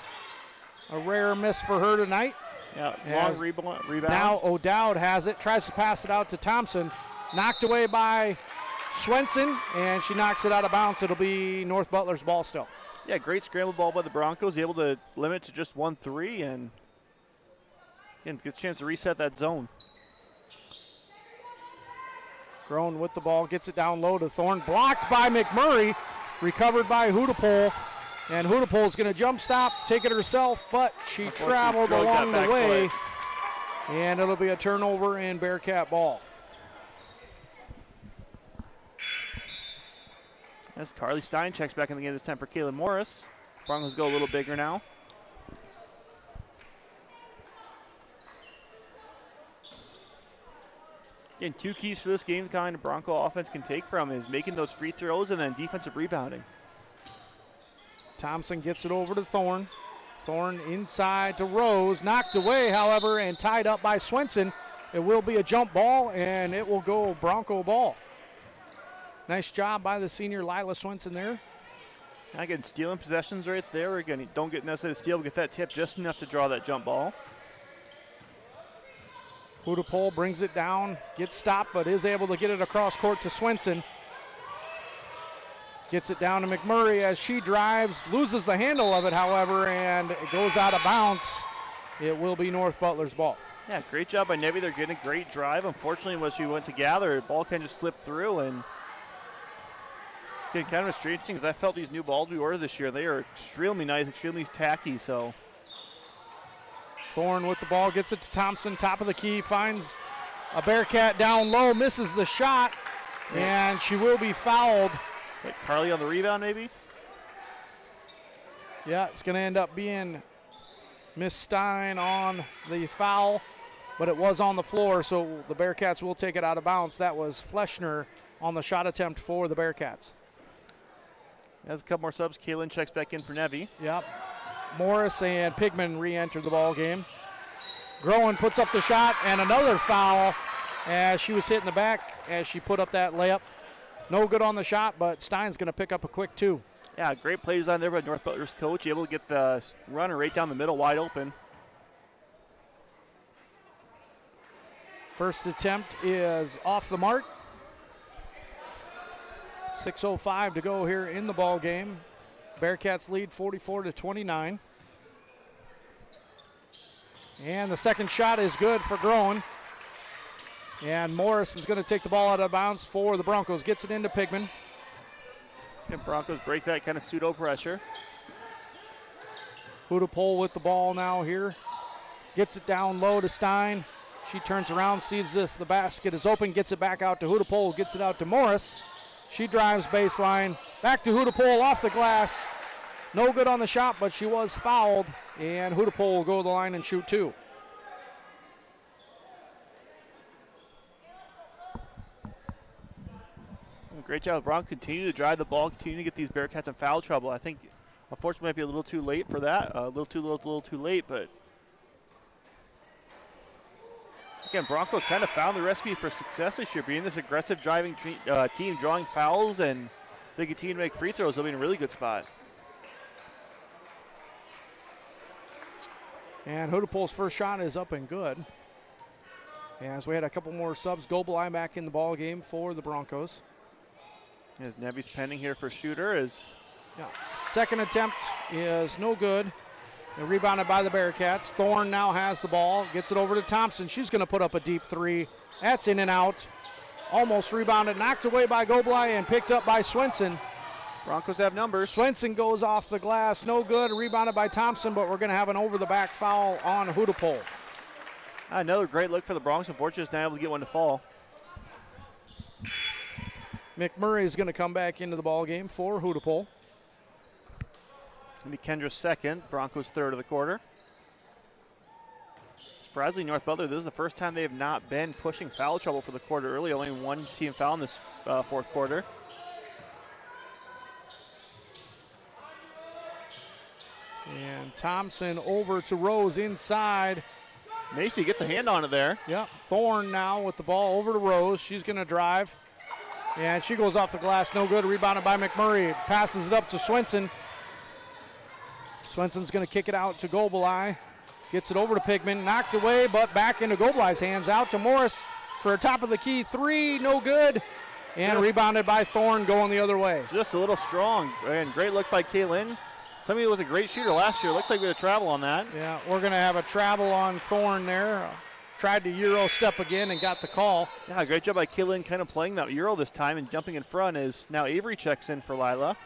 A rare miss for her tonight. Yeah, long rebound. Now O'Dowd has it, tries to pass it out to Thompson. Knocked away by Swenson, and she knocks it out of bounds. It'll be North Butler's ball still. Yeah, great scramble ball by the Broncos, able to limit to just 1-3, and again, gets a chance to reset that zone. Groen with the ball, gets it down low to Thorne. Blocked by McMurray, recovered by Hudapole. And Hudapole's going to jump stop, take it herself, but she traveled along the way. And it'll be a turnover and Bearcat ball. As Carly Stein checks back in the game this time for Kayla Morris. Broncos go a little bigger now. Again, 2 keys for this game the kind of Bronco offense can take from is making those free throws and then defensive rebounding. Thompson gets it over to Thorne. Thorne inside to Rose. Knocked away, however, and tied up by Swenson. It will be a jump ball, and it will go Bronco ball. Nice job by the senior Lila Swenson there. Again, stealing possessions right there. Again, don't get necessarily steal, but get that tip just enough to draw that jump ball. Hudapole brings it down, gets stopped, but is able to get it across court to Swenson. Gets it down to McMurray as she drives, loses the handle of it, however, and it goes out of bounds. It will be North Butler's ball. Yeah, great job by Nevi. They're getting a great drive. Unfortunately, when she went to gather, the ball kind of just slipped through. And again, kind of a strange thing because I felt these new balls we ordered this year, they are extremely nice, extremely tacky. So Thorne with the ball, gets it to Thompson, top of the key, finds a Bearcat down low, misses the shot, and she will be fouled. Like Carly on the rebound, maybe? Yeah, it's going to end up being Miss Stein on the foul, but it was on the floor, so the Bearcats will take it out of bounds. That was Fleschner on the shot attempt for the Bearcats. Has a couple more subs. Kaylin checks back in for Nevi. Yep. Morris and Pigman re-enter the ball game. Groen puts up the shot, and another foul as she was hit in the back as she put up that layup. No good on the shot, but Stein's going to pick up a quick 2. Yeah, great plays on there by North Butler's coach, able to get the runner right down the middle wide open. First attempt is off the mark. 6:05 to go here in the ball game. Bearcats lead 44-29. And the second shot is good for Groen. And Morris is going to take the ball out of bounds for the Broncos. Gets it into Pigman. And Broncos break that kind of pseudo pressure. Hudapole with the ball now here. Gets it down low to Stein. She turns around, sees if the basket is open, gets it back out to Hudapole, gets it out to Morris. She drives baseline. Back to Hudapole off the glass. No good on the shot, but she was fouled. And Hudapole will go to the line and shoot 2. Great job, Brown. Continue to drive the ball, continue to get these Bearcats in foul trouble. I think, unfortunately, might be a little too late for that. A little too late, but again, Broncos kind of found the recipe for success this year, being this aggressive driving team, drawing fouls, and if they continue to make free throws, they'll be in a really good spot. And Hudapole's first shot is up and good. As we had a couple more subs, Gobelin back in the ball game for the Broncos. As Nevi's pending here for shooter is. Yeah. Second attempt is no good. And rebounded by the Bearcats. Thorne now has the ball, gets it over to Thompson. She's going to put up a deep 3. That's in and out. Almost rebounded, knocked away by Gobelin and picked up by Swenson. Broncos have numbers. Swenson goes off the glass, no good. Rebounded by Thompson, but we're going to have an over-the-back foul on Hudapole. Another great look for the Broncos. Unfortunately, just not able to get one to fall. McMurray is going to come back into the ball game for Hudapole. It'll be Kendra's second, Broncos third of the quarter. Surprisingly, North Butler, this is the first time they have not been pushing foul trouble for the quarter early. Only one team foul in this fourth quarter. And Thompson over to Rose inside. Macy gets a hand on it there. Yep, Thorne now with the ball over to Rose. She's going to drive. And she goes off the glass, no good. Rebounded by McMurray. Passes it up to Swenson. Swenson's going to kick it out to Gobelin. Gets it over to Pigman. Knocked away, but back into Gobelin's hands. Out to Morris for a top of the key 3. No good. And rebounded by Thorne going the other way. Just a little strong. And great look by Kaylin. Somebody who was a great shooter last year. Looks like we had a travel on that. Yeah, we're going to have a travel on Thorne there. Tried to Euro step again and got the call. Yeah, great job by Kaylin kind of playing that Euro this time and jumping in front as now Avery checks in for Lila.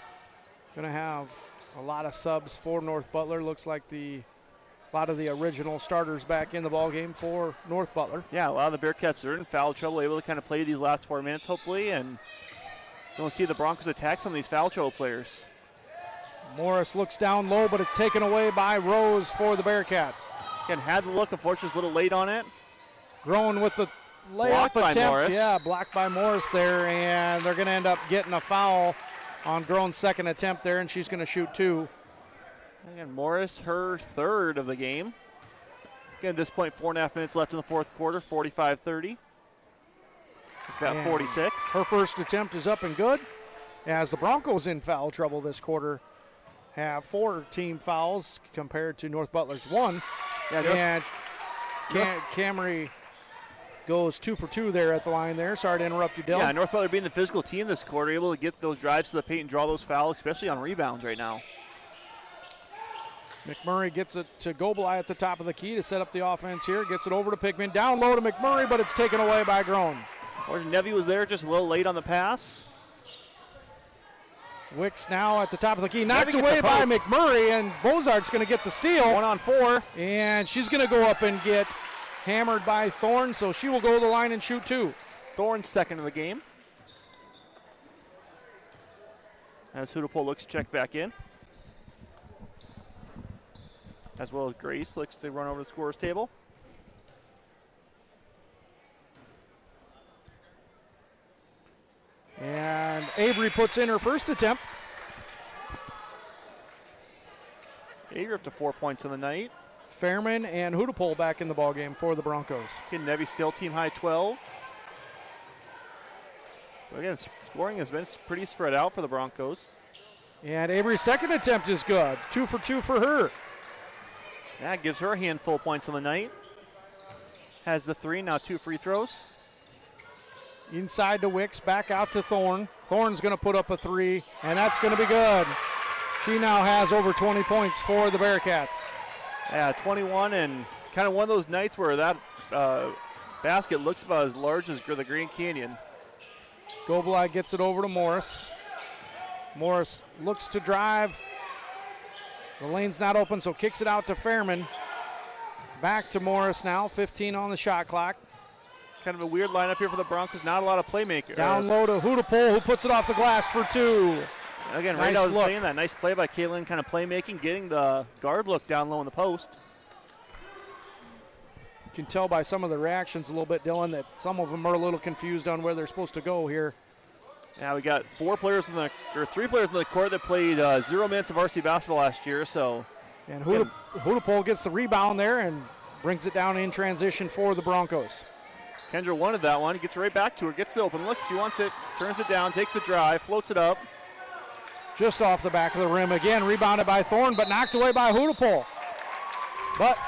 Going to have a lot of subs for North Butler. Looks like a lot of the original starters back in the ball game for North Butler. Yeah, a lot of the Bearcats are in foul trouble, able to kind of play these last 4 minutes hopefully, and you'll see the Broncos attack some of these foul trouble players. Morris looks down low, but it's taken away by Rose for the Bearcats. Again, had the look, unfortunately, a little late on it. Groen with the layup by attempt. Morris. Yeah, blocked by Morris there, and they're going to end up getting a foul on Groen's second attempt there, and she's going to shoot 2. Again, Morris, her third of the game. Again, at this point, 4.5 minutes left in the fourth quarter, 45-30. Got 46. Her first attempt is up and good, as the Broncos in foul trouble this quarter have 4 team fouls compared to North Butler's 1. Yeah, and Camry goes 2 for 2 there at the line there. Sorry to interrupt you, Dylan. Yeah, North Butler being the physical team this quarter, able to get those drives to the paint and draw those fouls, especially on rebounds right now. McMurray gets it to Goblai at the top of the key to set up the offense here. Gets it over to Pickman. Down low to McMurray, but it's taken away by Groen. Nevy was there just a little late on the pass. Wicks now at the top of the key. Knocked away by McMurray, and Bozart's going to get the steal. 1-on-4. And she's going to go up and get hammered by Thorne, so she will go to the line and shoot 2. Thorne's second of the game. As Hudapol looks to check back in. As well as Grace looks to run over the scorer's table. And Avery puts in her first attempt. Avery up to 4 points in the night. Fairman and Hudapol back in the ballgame for the Broncos. Again, Nevy still team high 12. But again, scoring has been pretty spread out for the Broncos. And Avery's second attempt is good. 2 for 2 for her. That gives her a handful of points on the night. Has the 3, now 2 free throws. Inside to Wicks, back out to Thorne. Thorne's going to put up a 3, and that's going to be good. She now has over 20 points for the Bearcats. Yeah, 21, and kind of one of those nights where that basket looks about as large as the Grand Canyon. Goblai gets it over to Morris. Morris looks to drive. The lane's not open, so kicks it out to Fairman. Back to Morris now, 15 on the shot clock. Kind of a weird lineup here for the Broncos. Not a lot of playmakers. Down low to Hudapol, who puts it off the glass for 2. Again, nice right, I was look. saying that. Nice play by Caitlin, kind of playmaking, getting the guard look down low in the post. You can tell by some of the reactions a little bit, Dylan, that some of them are a little confused on where they're supposed to go here. Yeah, we got 3 players in the court that played 0 minutes of RC basketball last year. So, and Hudapol gets the rebound there and brings it down in transition for the Broncos. Kendra wanted that one. He gets right back to her, gets the open look. She wants it, turns it down, takes the drive, floats it up. Just off the back of the rim again, rebounded by Thorne, but knocked away by Hudapol. But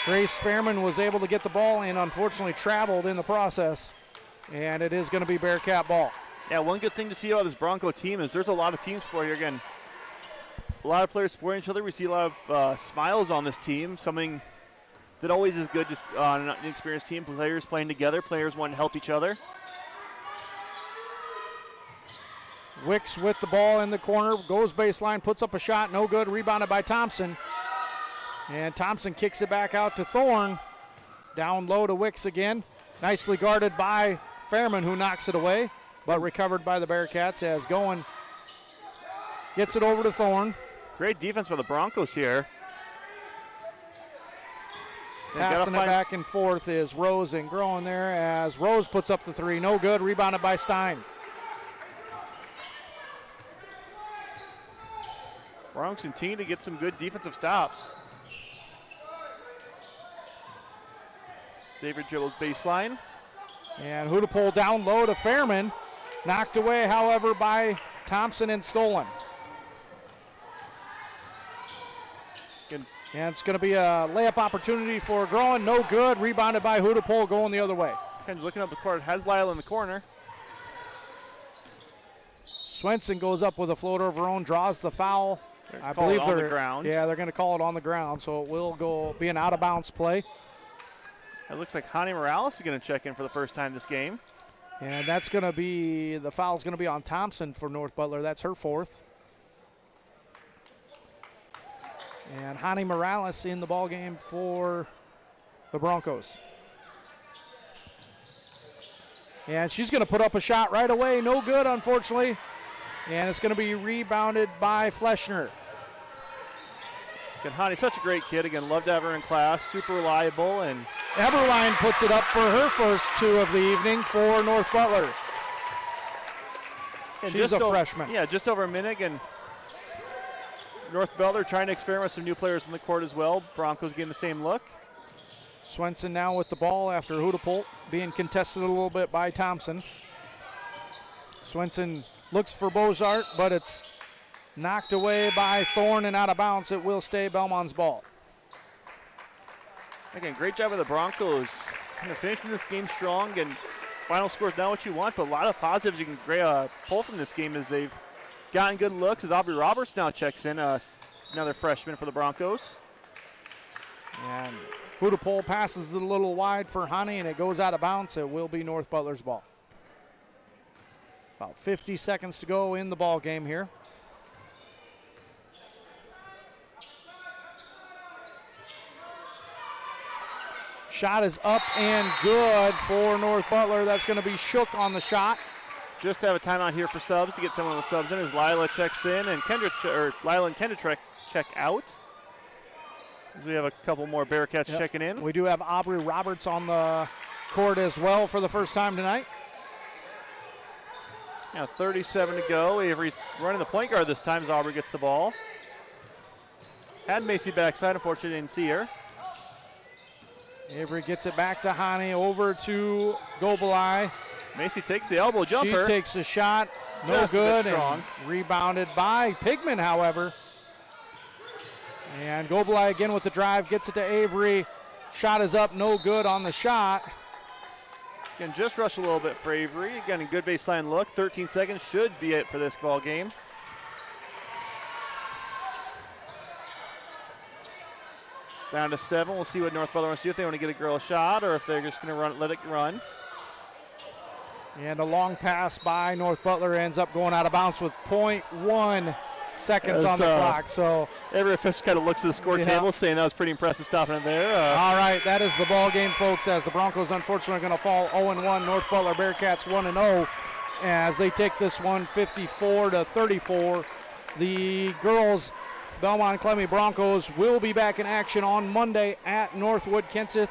Grace Fairman was able to get the ball and unfortunately traveled in the process. And it is going to be Bearcat ball. Yeah, one good thing to see about this Bronco team is there's a lot of team sport here. Again, a lot of players supporting each other. We see a lot of smiles on this team, something that always is good just on an inexperienced team. Players playing together, players wanting to help each other. Wicks with the ball in the corner, goes baseline, puts up a shot, no good, rebounded by Thompson. And Thompson kicks it back out to Thorne. Down low to Wicks again. Nicely guarded by Fairman, who knocks it away, but recovered by the Bearcats as Goen gets it over to Thorne. Great defense by the Broncos here. Passing it back and forth is Rose and Groen there as Rose puts up the 3. No good, rebounded by Stein. Broncos continue to get some good defensive stops. Xavier dribbles baseline. And Hudapol down low to Fairman. Knocked away, however, by Thompson and stolen. Good. And it's going to be a layup opportunity for Groen. No good. Rebounded by Hudapol, going the other way. Ken's looking up the court. Has Lyle in the corner. Swenson goes up with a floater of her own, draws the foul. I believe on the ground. Yeah, they're going to call it on the ground, so it will be an out-of-bounds play. It looks like Hani Morales is going to check in for the first time this game. And that's going to be, the foul's going to be on Thompson for North Butler. That's her 4th. And Hani Morales in the ballgame for the Broncos. And she's going to put up a shot right away. No good, unfortunately. And it's going to be rebounded by Fleschner. Again, Hani, such a great kid. Again, love to have her in class. Super reliable. And Eberline puts it up for her first 2 of the evening for North Butler. And She's a freshman. Yeah, just over a minute. And North Butler trying to experiment with some new players in the court as well. Broncos getting the same look. Swenson now with the ball after Hudepohl being contested a little bit by Thompson. Swenson looks for Bozart, but it's knocked away by Thorne and out of bounds. It will stay Belmont's ball. Again, great job of the Broncos. Kind of finishing this game strong, and final score is not what you want, but a lot of positives you can pull from this game as they've gotten good looks as Aubrey Roberts now checks in, another freshman for the Broncos. And Hudepohl passes it a little wide for Hani, and it goes out of bounds. It will be North Butler's ball. About 50 seconds to go in the ball game here. Shot is up and good for North Butler. That's going to be Shook on the shot. Just have a timeout here for subs to get someone with subs in as Lila checks in and Lila and Kendra check out. As we have a couple more Bearcats checking in. We do have Aubrey Roberts on the court as well for the first time tonight. Now 37 to go. Avery's running the point guard this time as Aubrey gets the ball. Had Macy backside, unfortunately didn't see her. Avery gets it back to Hani, over to Gobelai. Macy takes the elbow jumper. She takes a shot, no Just a bit good, strong. and rebounded by Pigman, however. And Gobelai again with the drive, gets it to Avery. Shot is up, no good on the shot. Again, just rush a little bit for Avery. Again, a good baseline look. 13 seconds should be it for this ball game. Down to 7. We'll see what North Butler wants to do, if they want to get a girl a shot or if they're just going to let it run. And a long pass by North Butler ends up going out of bounds with 0.1 seconds on the clock. So every official kind of looks at the score table saying that was pretty impressive stopping it there. All right, that is the ball game, folks, as the Broncos unfortunately are going to fall 0-1. North Butler Bearcats 1-0 as they take this one 54-34. The girls Belmond-Klemme Broncos will be back in action on Monday at Northwood Kenseth.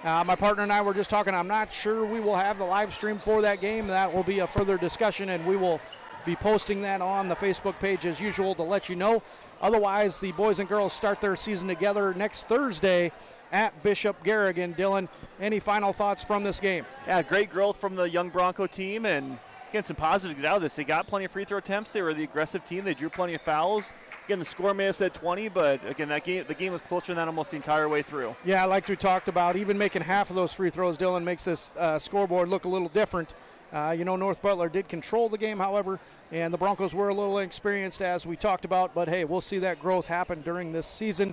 My partner and I were just talking. I'm not sure we will have the live stream for that game. That will be a further discussion, and we will be posting that on the Facebook page as usual to let you know. Otherwise, the boys and girls start their season together next Thursday at Bishop Garrigan. Dylan, any final thoughts from this game? Yeah, great growth from the young Bronco team, and again, some positives out of this. They got plenty of free throw attempts. They were the aggressive team. They drew plenty of fouls. Again, the score may have said 20, but again, the game was closer than that almost the entire way through. Yeah, like we talked about, even making half of those free throws, Dylan, makes this scoreboard look a little different. North Butler did control the game, however, and the Broncos were a little inexperienced, as we talked about. But, hey, we'll see that growth happen during this season.